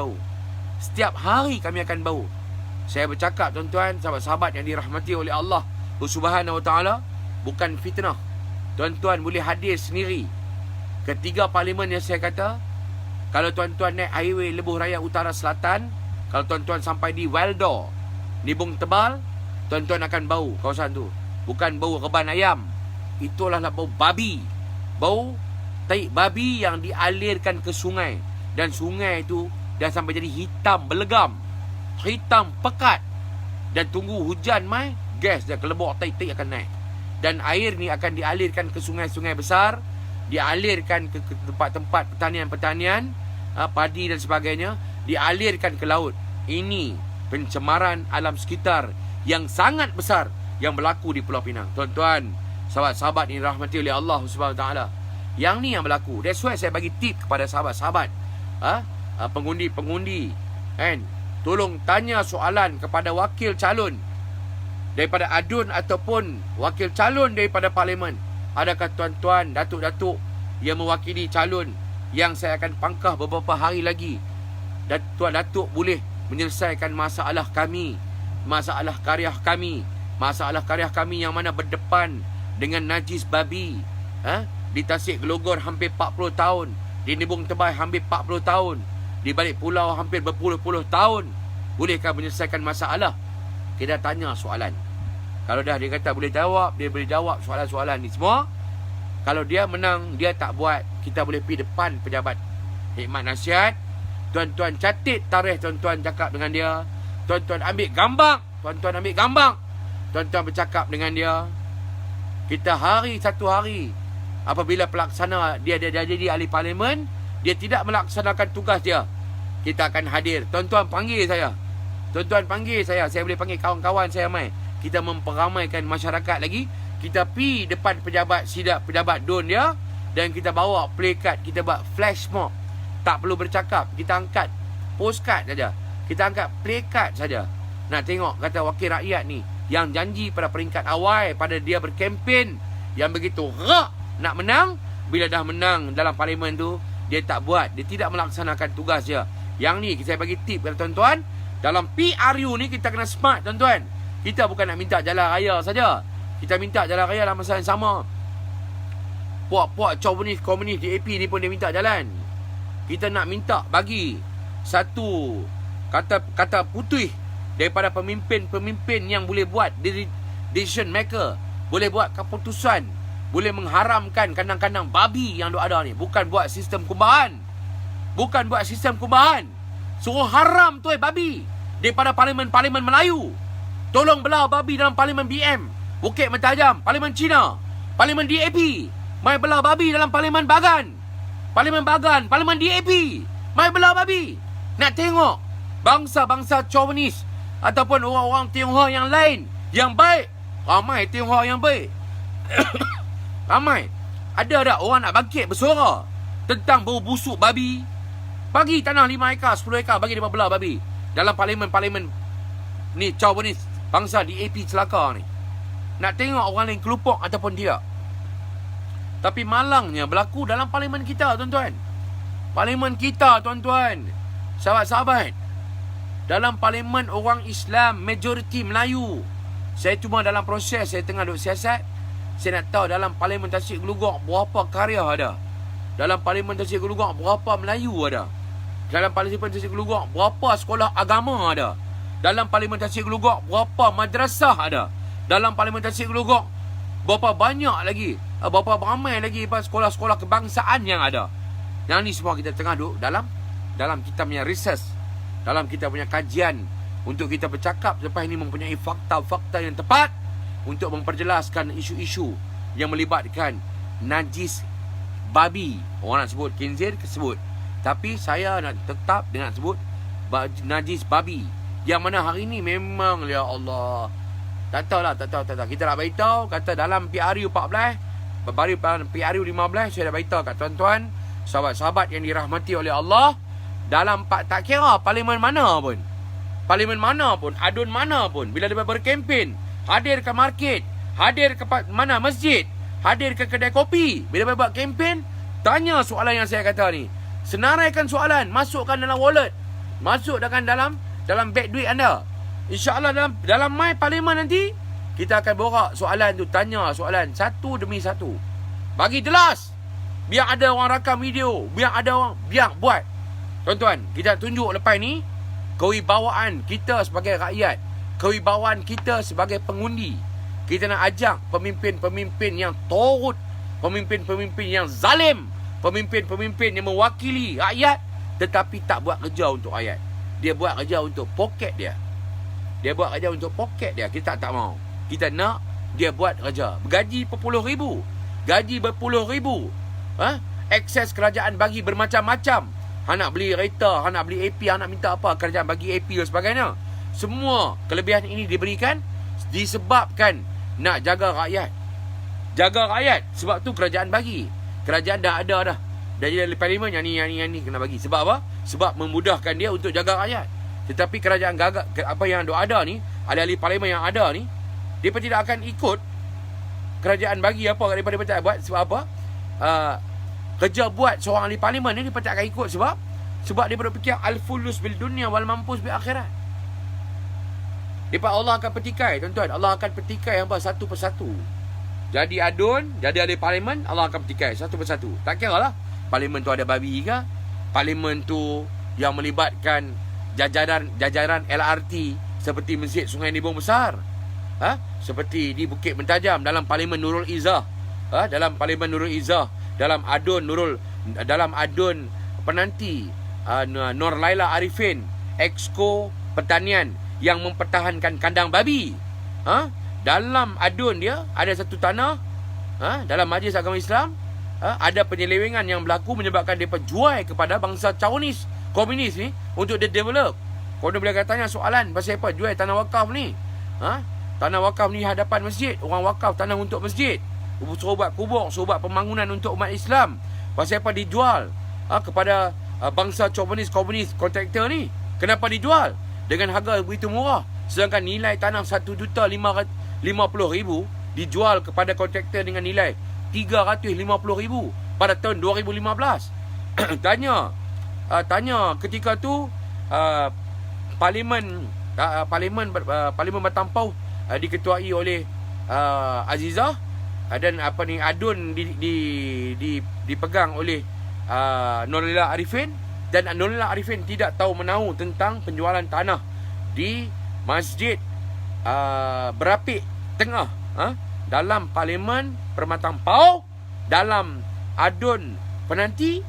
bau. Saya bercakap tuan-tuan, sahabat-sahabat yang dirahmati oleh Allah Subhanahu Wa Taala, bukan fitnah. Tuan-tuan boleh hadir sendiri. Ketiga parlimen yang saya kata, kalau tuan-tuan naik highway Lebuh Raya Utara Selatan, kalau tuan-tuan sampai di Weldor, di Bung Tebal, tuan-tuan akan bau kawasan tu. Bukan bau reban ayam. Itulah bau babi. Bau taik babi yang dialirkan ke sungai. Dan sungai itu dah sampai jadi hitam belegam. Hitam pekat. Dan tunggu hujan mai, gas dah kelebok, taik-taik akan naik. Dan air ni akan dialirkan ke sungai-sungai besar, dialirkan ke tempat-tempat pertanian-pertanian, padi dan sebagainya, dialirkan ke laut. Ini pencemaran alam sekitar yang sangat besar yang berlaku di Pulau Pinang. Tuan-tuan, sahabat-sahabat ini rahmati oleh Allah Subhanahu Wa Taala. Yang ni yang berlaku. That's why saya bagi tip kepada sahabat-sahabat, pengundi-pengundi, kan? Tolong tanya soalan kepada wakil calon daripada adun ataupun wakil calon daripada parlimen. Adakah tuan-tuan, datuk-datuk yang mewakili calon yang saya akan pangkah beberapa hari lagi, Tuan Datuk boleh menyelesaikan masalah kami, masalah karya kami yang mana berdepan dengan najis babi, di Tasik Gelugong hampir 40 tahun, di Nibung Tebal hampir 40 tahun, di balik pulau hampir berpuluh-puluh tahun. Bolehkah menyelesaikan masalah? Kita tanya soalan. Kalau dah dia kata boleh jawab, dia boleh jawab soalan-soalan ni semua. Kalau dia menang, dia tak buat, kita boleh pergi depan pejabat hikmat nasihat. Tuan-tuan catat tarikh, tuan-tuan cakap dengan dia. Tuan-tuan ambil gambar, tuan-tuan bercakap dengan dia. Kita satu hari apabila pelaksana dia jadi ahli parlimen, dia tidak melaksanakan tugas dia, kita akan hadir. Tuan-tuan panggil saya. Saya boleh panggil kawan-kawan saya mai. Kita memperamaikan masyarakat lagi. Kita pergi depan pejabat sidak, pejabat DUN dia, dan kita bawa plakat, kita buat flash mob. Tak perlu bercakap, kita angkat postcard saja, kita angkat plakat saja. Nak tengok kata wakil rakyat ni yang janji pada peringkat awal, pada dia berkempen yang begitu rak nak menang, bila dah menang dalam parlimen tu, dia tak buat, dia tidak melaksanakan tugas dia. Yang ni saya bagi tip kepada tuan-tuan. Dalam PRU ni kita kena smart tuan-tuan. Kita bukan nak minta jalan raya saja. Kita minta jalan raya dalam masa yang sama. Puak-puak komunis DAP ni pun dia minta jalan. Kita nak minta bagi satu kata putih daripada pemimpin-pemimpin yang boleh buat decision maker, boleh buat keputusan, boleh mengharamkan kandang-kandang babi yang ada ni. Bukan buat sistem kumbahan. Bukan buat sistem kumbahan. Suruh haram tuai babi daripada parlimen-parlimen Melayu. Tolong belah babi dalam parlimen BM, Bukit Mentajam, parlimen Cina, parlimen DAP. Mai belah babi dalam parlimen Bagan. Parlimen Bagan, parlimen DAP. Mai belah babi. Nak tengok bangsa-bangsa Chauvinist ataupun orang-orang Tionghoa yang lain yang baik. Ramai Tionghoa yang baik. Ramai. Ada tak orang nak bangkit bersuara tentang bau busuk babi? Bagi tanah 5 ekar, 10 ekar, bagi dia belah babi dalam parlimen-parlimen ni Chauvinist, bangsa DAP celaka ni. Nak tengok orang lain kelupuk ataupun tidak. Tapi malangnya berlaku dalam parlimen kita, tuan-tuan. Parlimen kita, tuan-tuan, sahabat-sahabat. Dalam parlimen orang Islam, majoriti Melayu. Saya cuma dalam proses, saya tengah duduk siasat. Saya nak tahu dalam parlimen Tasik Gelugok berapa karya ada. Dalam parlimen Tasik Gelugok berapa Melayu ada. Dalam parlimen Tasik Gelugok berapa sekolah agama ada. Dalam parlimen Tasik Gelugok berapa madrasah ada. Dalam parlimen Tasik Gelugok berapa banyak lagi, berapa ramai lagi sekolah-sekolah kebangsaan yang ada. Yang ni semua kita tengah duduk dalam kita punya research, dalam kita punya kajian untuk kita bercakap lepas ini mempunyai fakta-fakta yang tepat untuk memperjelaskan isu-isu yang melibatkan najis babi. Orang nak sebut khinzir, sebut. Tapi saya nak tetap dengan sebut najis babi. Yang mana hari ni memang, ya Allah, tak tahu. Kita nak beritahu, kata dalam PRU 14, baru PRU 15, saya dah beritahu kat tuan-tuan, sahabat-sahabat yang dirahmati oleh Allah, dalam tak kira parlimen mana pun, adun mana pun, bila dia berkempen, hadir ke market, hadir ke mana masjid, hadir ke kedai kopi, bila dia buat kempen, tanya soalan yang saya kata ni. Senaraikan soalan, masukkan dalam wallet, masuk dalam beg duit anda. InsyaAllah dalam mai parlimen nanti, kita akan borak soalan tu, tanya soalan satu demi satu. Bagi jelas. Biar ada orang rakam video, biar buat. Tuan-tuan, kita tunjuk lepas ni kewibawaan kita sebagai rakyat, kewibawaan kita sebagai pengundi. Kita nak ajak pemimpin-pemimpin yang turut, pemimpin-pemimpin yang zalim, pemimpin-pemimpin yang mewakili rakyat tetapi tak buat kerja untuk rakyat. Dia buat kerja untuk poket dia. Kita tak mau. Kita nak dia buat kerja. Gaji berpuluh ribu. Akses kerajaan bagi bermacam-macam. Nak beli kereta, nak beli AP, nak minta apa, kerajaan bagi AP dan sebagainya. Semua kelebihan ini diberikan disebabkan nak jaga rakyat. Sebab tu kerajaan bagi. Kerajaan dah ada dah. Dari parlimen yang ni kena bagi. Sebab apa? Sebab memudahkan dia untuk jaga rakyat. Tetapi kerajaan gagal, apa yang ada ni, ahli-ahli parlimen yang ada ni, dia pun tidak akan ikut kerajaan bagi apa daripada dia tak buat. Sebab apa? Kerja buat seorang ahli parlimen ni dia pun tak akan ikut. Sebab dia berfikir al-fulus bil dunia wal mampus bil akhirat. Allah akan petikai, tuan-tuan. Allah akan petikai hamba satu persatu. Jadi adun, jadi ahli parlimen, Allah akan petikai satu persatu. Tak kira lah parlimen tu ada babi ke, parlimen tu yang melibatkan jajaran LRT seperti Masjid Sungai Nibong Besar, seperti di Bukit Mentajam dalam parlimen Nurul Izzah, dalam adun penanti Nur Laila Arifin, Exco Pertanian yang mempertahankan kandang babi. Dalam adun dia ada satu tanah, dalam Majlis Agama Islam, ada penyelewengan yang berlaku menyebabkan mereka jual kepada bangsa Chinese komunis ni untuk dia develop. Kalau bila tanya soalan pasal apa jual tanah wakaf ni, tanah wakaf ni hadapan masjid, orang wakaf tanah untuk masjid, suruh buat kubur, suruh buat pembangunan untuk umat Islam, pasal apa dijual kepada bangsa komunis kontraktor ni? Kenapa dijual dengan harga begitu murah, sedangkan nilai tanah 1,550,000 dijual kepada kontraktor dengan nilai 350,000 pada tahun 2015. Tanya ketika tu parlimen bertampau diketuai oleh Azizah, dan adun dipegang oleh Nurulillah Arifin, dan Nurulillah Arifin tidak tahu menahu tentang penjualan tanah di Masjid Berapik Tengah, dalam parlimen Permatang Pau, dalam adun penanti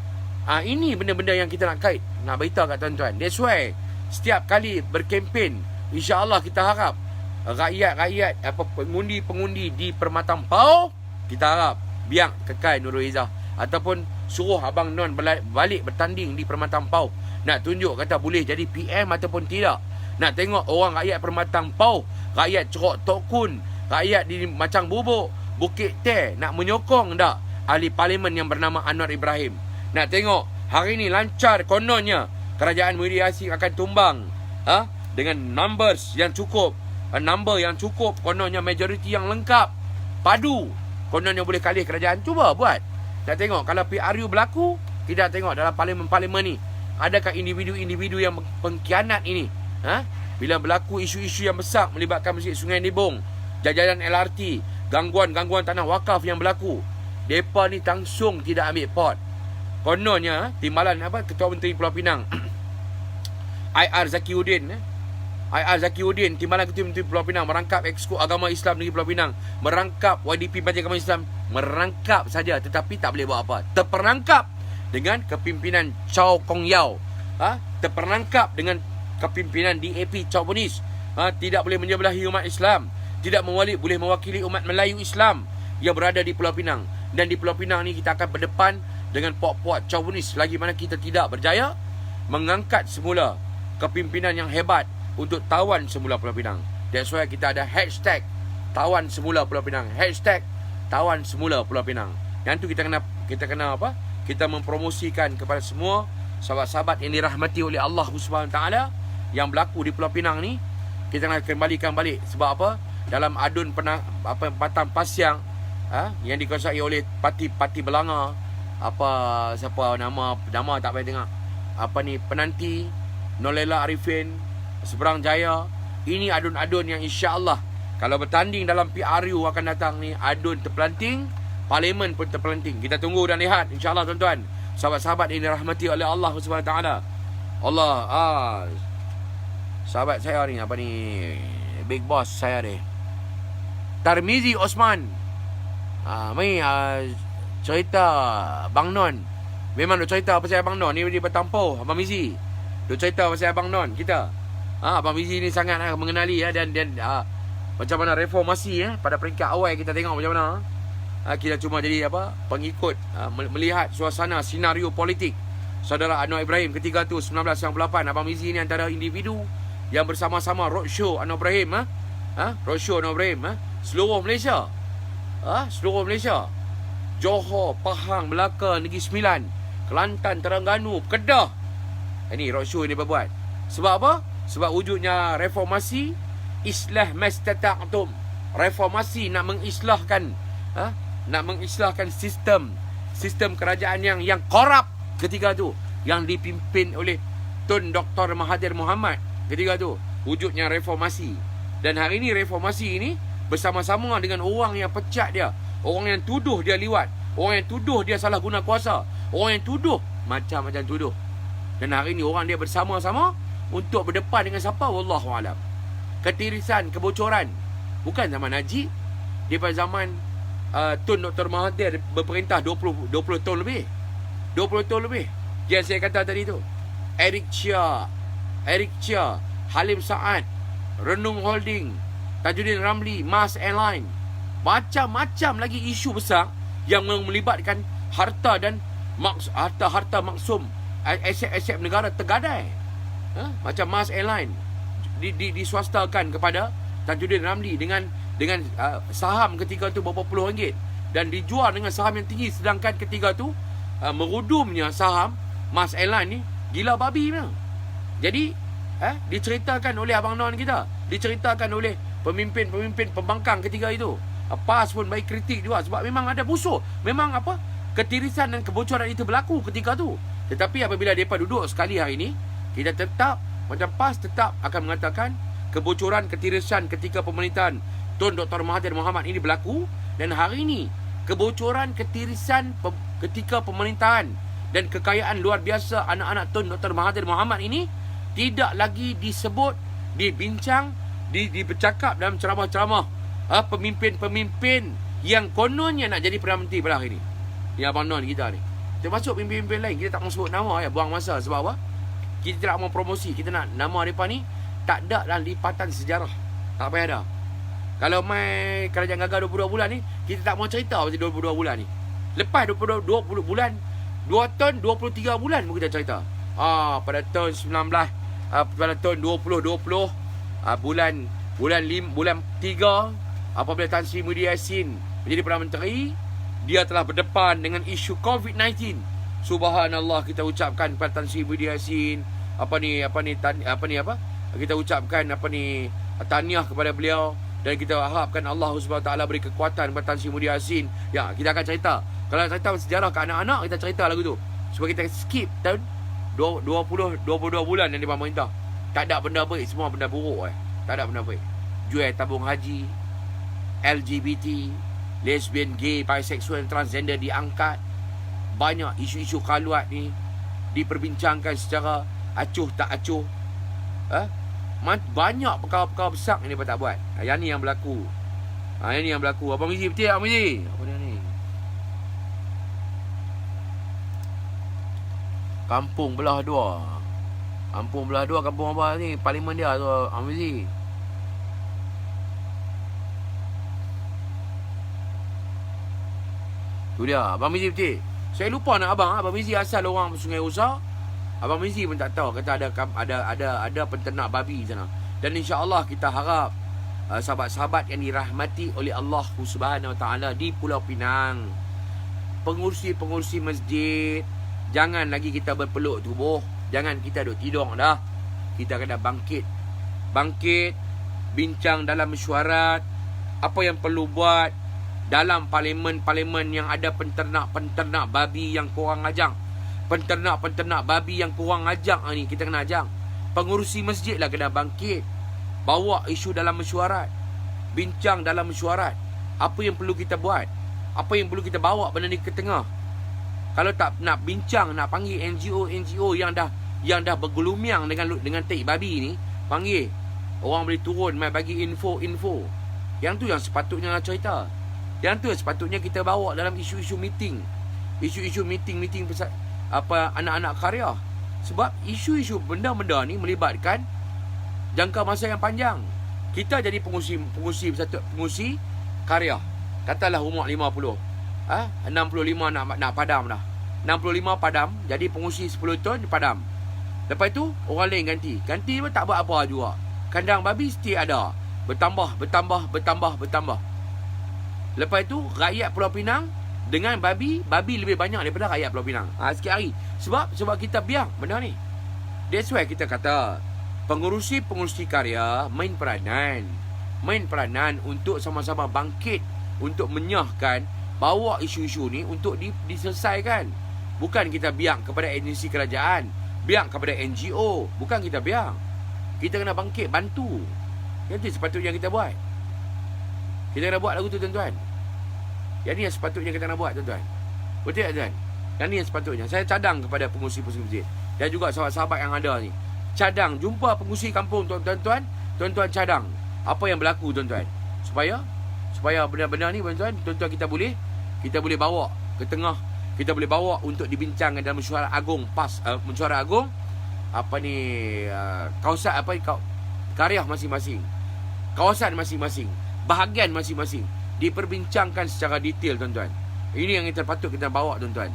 Ini benda-benda yang kita nak kait, nak beritahu kat tuan-tuan. That's why setiap kali berkempen, insya-Allah kita harap rakyat-rakyat pengundi-pengundi di Permatang Pau, kita harap biar kekal Nurul Izzah, ataupun suruh Abang Non balik bertanding di Permatang Pau, nak tunjuk kata boleh jadi PM ataupun tidak. Nak tengok orang rakyat Permatang Pau, rakyat Cerok Tok Kun, rakyat di Macang Bubuk, Bukit Teh nak menyokong tak ahli parlimen yang bernama Anwar Ibrahim. Nak tengok hari ni lancar kononnya kerajaan Muhyiddin Yassin akan tumbang dengan numbers yang cukup, number yang cukup, kononnya majoriti yang lengkap, padu, kononnya boleh kalih kerajaan. Cuba buat. Nak tengok kalau PRU berlaku, kita tengok dalam parlimen ni adakah individu-individu yang pengkhianat ini. Bila berlaku isu-isu yang besar melibatkan Masjid Sungai Nibong, jajaran LRT, gangguan-gangguan tanah wakaf yang berlaku, mereka ni langsung tidak ambil pot. Kononnya timbalan Ketua Menteri Pulau Pinang IR Zakiuddin timbalan Ketua Menteri Pulau Pinang merangkap Exco Agama Islam Negeri Pulau Pinang, merangkap YDP Majlis Agama Islam, merangkap saja tetapi tak boleh buat apa. Terperangkap dengan kepimpinan Chow Kong Yao, terperangkap dengan kepimpinan DAP Chow Bunis, tidak boleh menyebelahi umat Islam, tidak boleh mewakili umat Melayu Islam yang berada di Pulau Pinang. Dan di Pulau Pinang ni kita akan berdepan dengan puak-puak Chow Bunis lagi mana kita tidak berjaya mengangkat semula kepimpinan yang hebat untuk tawan semula Pulau Pinang. That's why kita ada hashtag tawan semula Pulau Pinang, hashtag tawan semula Pulau Pinang. Yang tu kita kena kita mempromosikan kepada semua sahabat-sahabat yang dirahmati oleh Allah Subhanahu Wa Taala yang berlaku di Pulau Pinang ni. Kita nak kembalikan balik. Sebab apa? Dalam adun Batang Pasiang yang dikuasai oleh parti Belanga, siapa nama tak payah dengar, Penanti, Nolela Arifin, Seberang Jaya. Ini adun-adun yang insya-Allah kalau bertanding dalam PRU akan datang ni, adun terpelanting, parlimen pun terpelanting. Kita tunggu dan lihat insya-Allah tuan-tuan, sahabat-sahabat ini dirahmati oleh Allah Subhanahu Wa Taala. Allah sahabat saya ni big boss saya ni Tarmizi Osman, cerita Abang Non. Memang dia cerita pasal Abang Non ni dia bertampau Abang Mizi. Dia cerita pasal Abang Non kita. Abang Mizi ni sangat mengenali dan macam mana reformasi pada peringkat awal kita tengok macam mana. Kita cuma jadi pengikut, melihat suasana senario politik saudara Anwar Ibrahim ketika tu 1998. Abang Mizi ni antara individu yang bersama-sama roadshow Anwar Ibrahim, roadshow Anwar Ibrahim seluruh Malaysia. Seluruh Malaysia, Johor, Pahang, Melaka, Negeri Sembilan, Kelantan, Terengganu, Kedah. Ini roadshow ni berbuat. Sebab apa? Sebab wujudnya reformasi, islah mastata'tum. Reformasi nak mengislahkan sistem kerajaan yang korup ketika tu, yang dipimpin oleh Tun Dr. Mahathir Mohamad ketika tu. Wujudnya reformasi. Dan hari ini reformasi ini bersama-sama dengan orang yang pecat dia, orang yang tuduh dia liwat, orang yang tuduh dia salah guna kuasa, orang yang tuduh macam-macam tuduh. Dan hari ini orang dia bersama-sama untuk berdepan dengan siapa? Wallahu alam. Ketirisan, kebocoran. Bukan zaman Najib, daripada zaman Tun Dr. Mahathir berperintah 20 tahun lebih. 20 tahun lebih. Yang saya kata tadi tu, Eric Chia, Halim Saad, Renung Holding, Tajuddin Ramli, Mars Airline, macam-macam lagi isu besar yang melibatkan harta dan harta maksum, aset-aset negara tergadai. Macam Mars Airline diswastakan kepada Tajuddin Ramli dengan saham ketika tu berapa puluh ringgit dan dijual dengan saham yang tinggi, sedangkan ketika tu merudumnya saham Mars Airline ni gila babi memang. Jadi diceritakan oleh Abang Non kita, diceritakan oleh pemimpin pembangkang ketika itu. PAS pun baik kritik juga sebab memang ada busuk. Memang ketirisan dan kebocoran itu berlaku ketika tu. Tetapi apabila mereka duduk sekali hari ini, kita tetap macam PAS tetap akan mengatakan kebocoran, ketirisan ketika pemerintahan Tun Dr. Mahathir Mohamad ini berlaku. Dan hari ini kebocoran, ketirisan ketika pemerintahan dan kekayaan luar biasa anak-anak Tun Dr. Mahathir Mohamad ini tidak lagi disebut, dibincang, dibercakap dalam ceramah-ceramah pemimpin-pemimpin yang kononnya nak jadi Perdana Menteri pada hari ini. Ni Abang Non kita ni. Termasuk pemimpin-pemimpin lain, kita tak mau sebut nama ya, buang masa. Sebab apa? Kita tak mau promosi, kita nak nama mereka ni tak ada dalam lipatan sejarah. Tak payah ada. Kalau mai kerajaan gagal 22 bulan ni, kita tak mau cerita pasal 22 bulan ni. Lepas 20 bulan, 2 tahun 23 bulan pun kita cerita. Pada tahun 19 pada tahun 2020 bulan 3 apabila Tan Sri Muhyiddin Yassin menjadi Perdana Menteri, dia telah berdepan dengan isu COVID-19. Subhanallah, kita ucapkan kepada Tan Sri Muhyiddin Yassin kita ucapkan tahniah kepada beliau, dan kita harapkan Allah Subhanahu Taala beri kekuatan kepada Tan Sri Muhyiddin Yassin. Ya, kita akan cerita. Kalau cerita sejarah ke anak-anak, kita cerita lagu tu. Sebab kita skip tahun 22 bulan yang dia pemerintah. Tak ada benda baik, semua benda buruk. Tak ada benda baik. Jual tabung haji, LGBT, lesbian, gay, bisexual, transgender diangkat. Banyak isu-isu kaluat ni diperbincangkan secara acuh tak acuh. Banyak perkara-perkara besar yang dia tak buat. Yang ni yang berlaku. Yang ni yang berlaku. Abang Mizi, betul tak Abang Mizi? Apa dia ni? Kampung belah dua. Kampung belah dua, kampung apa ni? Parlimen dia tu, Abang Mizi. Tu dia, Abang Mizi betul. Saya lupa nak Abang Mizi asal orang Sungai Usah. Abang Mizi pun tak tahu, kata ada penternak babi sana. Dan insya-Allah kita harap sahabat-sahabat yang dirahmati oleh Allah Subhanahu Wa Taala di Pulau Pinang, pengurusi masjid, jangan lagi kita berpeluk tubuh, jangan kita duduk tidur dah. Kita kena bangkit, bincang dalam mesyuarat apa yang perlu buat dalam parlimen yang ada penternak babi yang kurang ajang. Penternak babi yang kurang ajak ni kita kena ajak. Pengurusi masjid lah kena bangkit, bawa isu dalam mesyuarat, bincang dalam mesyuarat apa yang perlu kita buat, apa yang perlu kita bawa benda ni ke tengah. Kalau tak nak bincang, nak panggil NGO yang dah bergelumiang dengan tai babi ni, panggil orang boleh turun mai bagi info. Yang tu yang sepatutnya nak cerita. Yang tu sepatutnya kita bawa dalam isu-isu meeting pasal anak-anak karya. Sebab isu-isu benda-benda ni melibatkan jangka masa yang panjang. Kita jadi pengurusi karya. Katalah umur 50. 65 nak padam dah. 65 padam, jadi pengurusi 10 tahun padam. Lepas tu orang lain ganti pun tak buat apa juga. Kandang babi still ada. Bertambah. Lepas tu rakyat Pulau Pinang dengan babi lebih banyak daripada rakyat Pulau Pinang. Sikit hari. Sebab kita biar benda ni. That's why kita kata pengurusi karya main peranan untuk sama-sama bangkit, untuk menyahkan, bawa isu-isu ni untuk diselesaikan. Bukan kita biar kepada agensi kerajaan, biar kepada NGO. Bukan kita biar. Kita kena bangkit, bantu. Yang tu sepatutnya kita buat. Kita kena buat lagu tu tuan-tuan. Yang ni yang sepatutnya kita nak buat tuan-tuan. Betul tak tuan? Yang ni yang sepatutnya. Saya cadang kepada pengurusi masjid dan juga sahabat-sahabat yang ada ni. Cadang, jumpa pengurusi kampung tuan-tuan. Tuan-tuan cadang apa yang berlaku tuan-tuan. Supaya benda-benda ni tuan-tuan kita boleh bawa ke tengah. Kita boleh bawa untuk dibincangkan dalam mesyuarat agung mesyuarat agung karya masing-masing. Kawasan masing-masing. Bahagian masing-masing diperbincangkan secara detail tuan-tuan. Ini yang kita patut kita bawa tuan-tuan.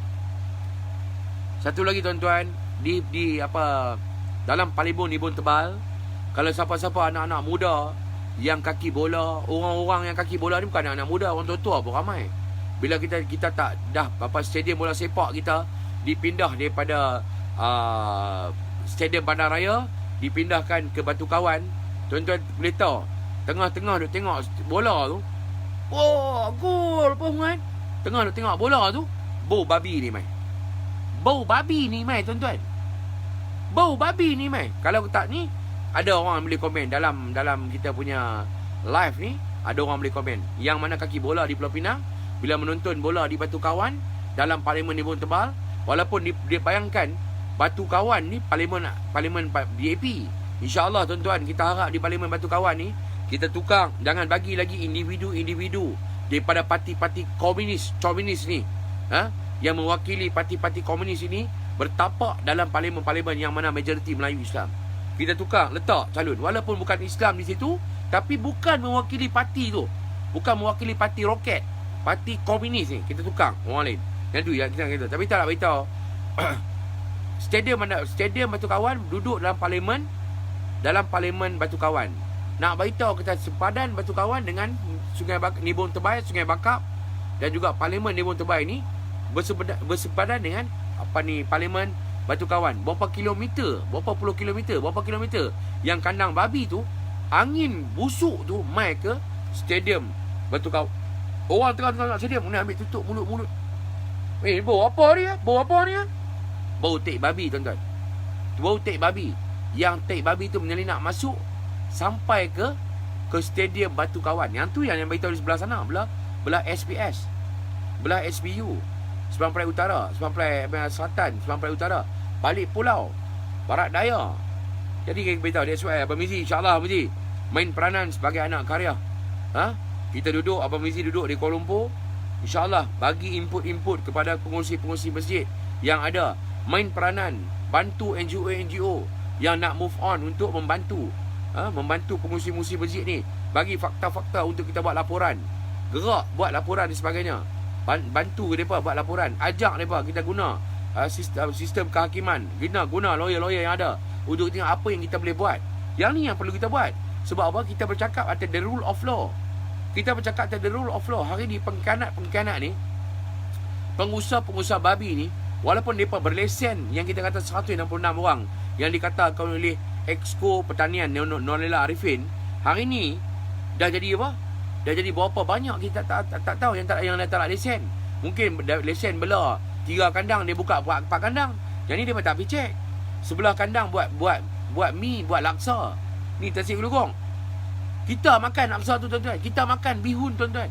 Satu lagi tuan-tuan, dalam parlimen Ibun Tebal, kalau siapa-siapa anak-anak muda yang kaki bola, orang-orang yang kaki bola ni bukan anak-anak muda, orang tua-tua pun ramai. Bila kita tak dah stadium bola sepak kita dipindah daripada stadium Bandaraya dipindahkan ke Batu Kawan, tuan-tuan boleh tahu tengah-tengah duk tengok bola tu. Gol pun kan. Tengah duk tengok bola tu, bau babi ni mai. Tuan-tuan. Bau babi ni mai. Kalau tak ni, ada orang boleh komen dalam kita punya live ni, ada orang boleh komen. Yang mana kaki bola di Pulau Pinang bila menonton bola di Batu Kawan dalam parlimen Ibun Tebal, walaupun dia bayangkan Batu Kawan ni parlimen DAP. InsyaAllah tuan-tuan, kita harap di parlimen Batu Kawan ni kita tukar, jangan bagi lagi individu-individu daripada parti-parti komunis ni. yang mewakili parti-parti komunis ini bertapak dalam parlimen-parlimen yang mana majoriti Melayu Islam. Kita tukar letak calon walaupun bukan Islam di situ, tapi bukan mewakili parti tu, bukan mewakili parti roket, parti komunis ni. Kita tukar orang lain. Yang tu yang kita kata. Tapi tak nak beritahu. Stadium Batu Kawan duduk dalam parlimen Batu Kawan. Nak beritahu kita sepadan Batu Kawan dengan Nibong Tebal, Sungai Bakap dan juga parlimen Nibong Tebal ni bersepadan dengan parlimen Batu Kawan. Berapa kilometer, berapa puluh kilometer, berapa kilometer yang kandang babi tu angin busuk tu mai ke stadium Batu Kawan. Orang tengah stadium nak ambil tutup mulut-mulut. Bau apa ni? Bau apa ni? Bau tek babi, tuan-tuan. Bau tek babi. Yang tek babi tu menyelinap masuk sampai ke stadium Batu Kawan. Yang tu yang beritahu di sebelah sana, belah SPS, belah SPU, Seberang Perai Utara, Seberang Perai Selatan, Seberang Perai Utara, balik pulau Barat Daya. Jadi kita beritahu, that's why Abang Mizi, insyaAllah Abang Mizi main peranan sebagai anak karya. Kita duduk, Abang Mizi duduk di Kuala Lumpur, InsyaAllah bagi input-input kepada pengurusi-pengurusi masjid yang ada, main peranan, bantu NGO-NGO yang nak move on untuk membantu pengurusi-pengurusi masjid ni, bagi fakta-fakta untuk kita buat laporan, gerak buat laporan dan sebagainya, bantu mereka buat laporan, ajak mereka, kita guna sistem kehakiman, guna lawyer-lawyer yang ada untuk tengok apa yang kita boleh buat. Yang ni yang perlu kita buat. Sebab apa? Kita bercakap atas the rule of law. Kita bercakap tentang the rule of law. Hari ni pengkhianat ni, pengusaha-pengusaha babi ni, walaupun mereka berlesen yang kita kata 166 orang yang dikatakan oleh Exco Pertanian Nonela Arifin, hari ni dah jadi apa? Dah jadi berapa banyak kita tak tahu yang tak nak lesen. Mungkin lesen bela 3 kandang, dia buka 4 kandang. Yang ni dia tak pergi cek. Sebelah kandang buat mi, buat laksa. Ni Tasik Gelugong. Kita makan laksa tu, tuan-tuan. Kita makan bihun, tuan-tuan.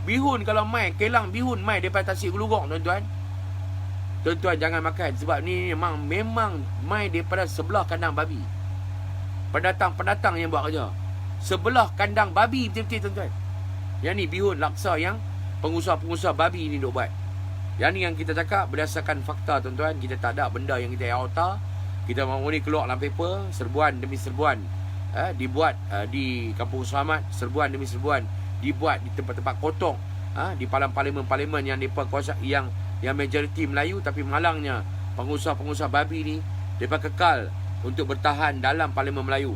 Bihun kalau mai, kelang bihun mai daripada Tasik Gelugong, tuan-tuan. Tuan-tuan jangan makan sebab ni memang mai daripada sebelah kandang babi. Pendatang-pendatang yang buat kerja. Sebelah kandang babi betul-betul, tuan-tuan. Yang ni bihun laksa yang pengusaha-pengusaha babi ni duk buat. Yang ni yang kita cakap berdasarkan fakta, tuan-tuan. Kita tak ada benda yang kita auta. Kita mahu ni keluar dalam paper, serbuan demi serbuan. Dibuat di Kampung Selamat, serbuan demi serbuan dibuat di tempat-tempat kotong, di parlimen-parlimen yang mereka kuasa, yang majoriti Melayu, tapi malangnya pengusaha-pengusaha babi ni mereka kekal untuk bertahan dalam parlimen Melayu.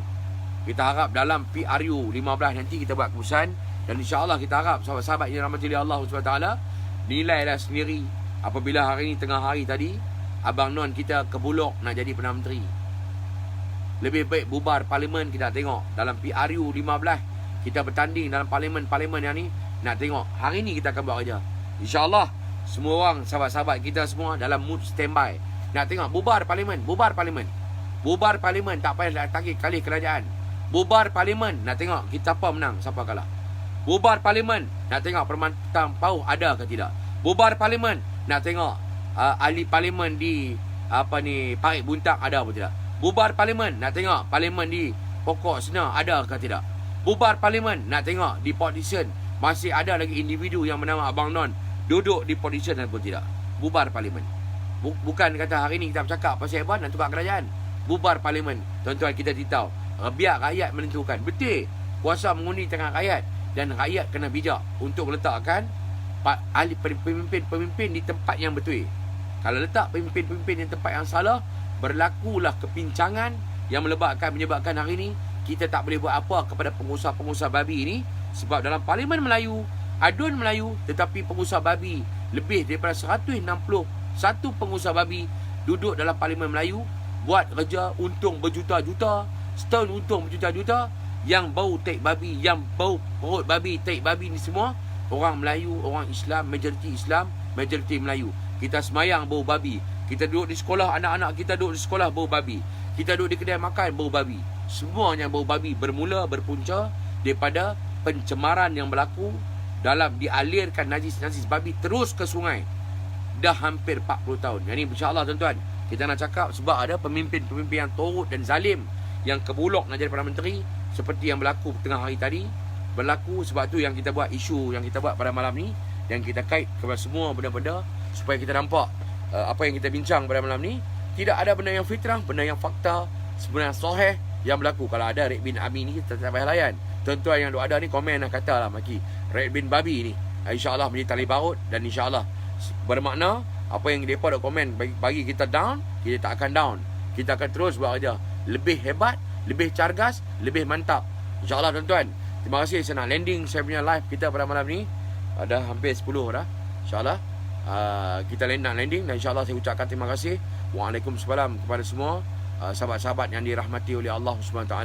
Kita harap dalam PRU 15 nanti kita buat keputusan, dan insya-Allah kita harap sahabat-sahabat yang rahmati Allah SWT nilailah sendiri apabila hari ni tengah hari tadi Abang Non kita ke Bulog nak jadi Perdana Menteri. Lebih baik bubar parlimen, kita tengok dalam PRU 15 kita bertanding dalam parlimen-parlimen yang ni, nak tengok hari ni kita akan buat kerja. InsyaAllah semua orang, sahabat-sahabat kita semua dalam mood standby. Nak tengok bubar parlimen. Bubar parlimen, tak payah tagih kali kerajaan. Bubar parlimen, nak tengok kita apa menang, siapa kalah. Bubar parlimen, nak tengok Permantaan Pauh ada ke tidak. Bubar parlimen, nak tengok ahli parlimen di Parit Buntang ada ke tidak. Bubar parlimen, nak tengok parlimen di Pokok Sena ada ke tidak. Bubar parlimen, nak tengok di politician masih ada lagi individu yang bernama Abang Non duduk di politician ataupun tidak. Bubar parlimen. Bukan kata hari ni kita bercakap pasal hebat nak tukar kerajaan. Bubar parlimen. Tuan-tuan, kita tahu biar rakyat menentukan. Betul, kuasa mengundi tangan rakyat, dan rakyat kena bijak untuk meletakkan ahli pemimpin di tempat yang betul. Kalau letak pemimpin-pemimpin di tempat yang salah, berlakulah kepincangan yang menyebabkan hari ni kita tak boleh buat apa kepada pengusaha-pengusaha babi ni. Sebab dalam parlimen Melayu, adun Melayu, tetapi pengusaha babi lebih daripada 161 pengusaha babi duduk dalam parlimen Melayu, buat kerja, untung berjuta-juta, setahun untung berjuta-juta. Yang bau tek babi, yang bau perut babi, tek babi ni semua orang Melayu, orang Islam, majoriti Melayu. Kita semayang bau babi. Kita duduk di sekolah, anak-anak kita duduk di sekolah bau babi. Kita duduk di kedai makan bau babi. Semuanya bau babi berpunca daripada pencemaran yang berlaku dalam dialirkan najis-najis babi terus ke sungai. Dah hampir 40 tahun. Yang ni insya-Allah, tuan-tuan, kita nak cakap sebab ada pemimpin-pemimpin yang turut dan zalim yang ke Bulog nak jadi Perdana Menteri, seperti yang berlaku tengah hari tadi. Berlaku sebab tu yang kita buat isu yang kita buat pada malam ni, dan kita kait kepada semua benda-benda supaya kita nampak apa yang kita bincang pada malam ni. Tidak ada benda yang fitrah, benda yang fakta, sebenarnya sahih yang berlaku. Kalau ada Red bin Abi ni, kita tak payah layan. Tuan-tuan yang ada ni komen lah, kata lah maki Red bin Babi ni InsyaAllah menjadi tali barut. Dan insyaAllah bermakna apa yang mereka dah komen bagi kita down, kita tak akan down. Kita akan terus buat kerja lebih hebat, lebih cergas, lebih mantap. InsyaAllah tuan-tuan. Terima kasih. Saya nak landing saya punya live kita pada malam ni. Dah hampir 10 dah. InsyaAllah kita nak landing. Dan insyaAllah saya ucapkan terima kasih. Waalaikumsalam kepada semua sahabat-sahabat yang dirahmati oleh Allah SWT.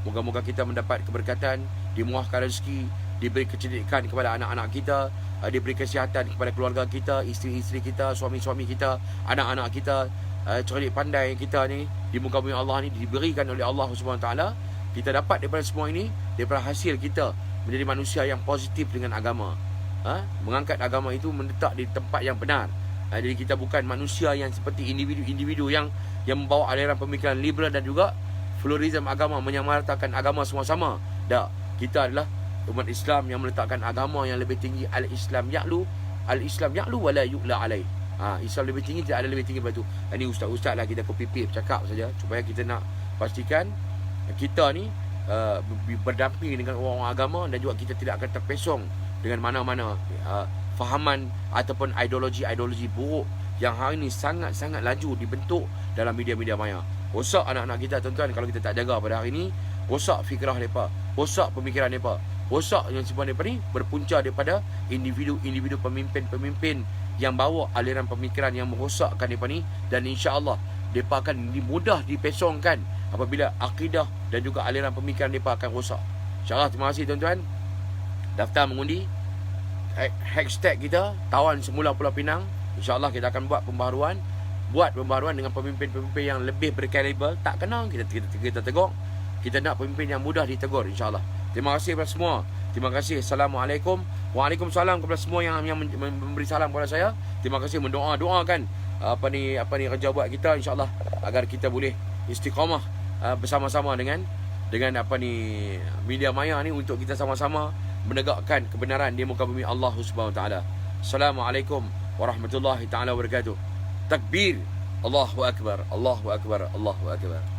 Moga-moga kita mendapat keberkatan, dimurahkan rezeki, diberi kecerdikan kepada anak-anak kita, diberi kesihatan kepada keluarga kita, isteri-isteri kita, suami-suami kita, anak-anak kita, cerdik pandai kita ni di muka bumi Allah ni diberikan oleh Allah SWT. Kita dapat daripada semua ini, daripada hasil kita menjadi manusia yang positif dengan agama. Mengangkat agama itu menletak di tempat yang benar. Jadi kita bukan manusia yang seperti individu-individu yang membawa aliran pemikiran liberal dan juga pluralism agama, menyamaratakan agama semua-sama. Tak, kita adalah umat Islam yang meletakkan agama yang lebih tinggi. Al-Islam ya'lu wa la yu'la alaih. Islam lebih tinggi, tidak ada lebih tinggi daripada itu. Ini ustaz-ustaz lah, kita copy-paste cakap saja supaya kita nak pastikan kita ni berdamping dengan orang-orang agama dan juga kita tidak akan terpesong dengan mana-mana fahaman ataupun ideologi buruk yang hari ini sangat-sangat laju dibentuk dalam media-media maya. Rosak anak-anak kita tuan-tuan kalau kita tak jaga pada hari ini. Rosak fikrah mereka, rosak pemikiran mereka, rosak yang semua mereka ni berpunca daripada individu-individu pemimpin-pemimpin yang bawa aliran pemikiran yang merosakkan mereka ni. Dan insya-Allah mereka akan mudah dipesongkan apabila akidah dan juga aliran pemikiran mereka akan rosak. InsyaAllah. Terima kasih tuan-tuan. Daftar mengundi, hashtag kita tawan semula Pulau Pinang. InsyaAllah kita akan buat pembaharuan dengan pemimpin-pemimpin yang lebih berkaliber. Tak kena kita tegur. Kita nak pemimpin yang mudah ditegur insyaAllah. Terima kasih kepada semua. Terima kasih. Assalamualaikum. Waalaikumsalam kepada semua yang memberi salam kepada saya. Terima kasih, mendoakan apa ni kerja buat kita insyaAllah agar kita boleh istiqamah bersama-sama dengan apa ni media maya ni untuk kita sama-sama menegakkan kebenaran di muka bumi Allah SWT. Assalamualaikum warahmatullahi taala wabarakatuh. Takbir. Allahu akbar, Allahu akbar, Allahu akbar.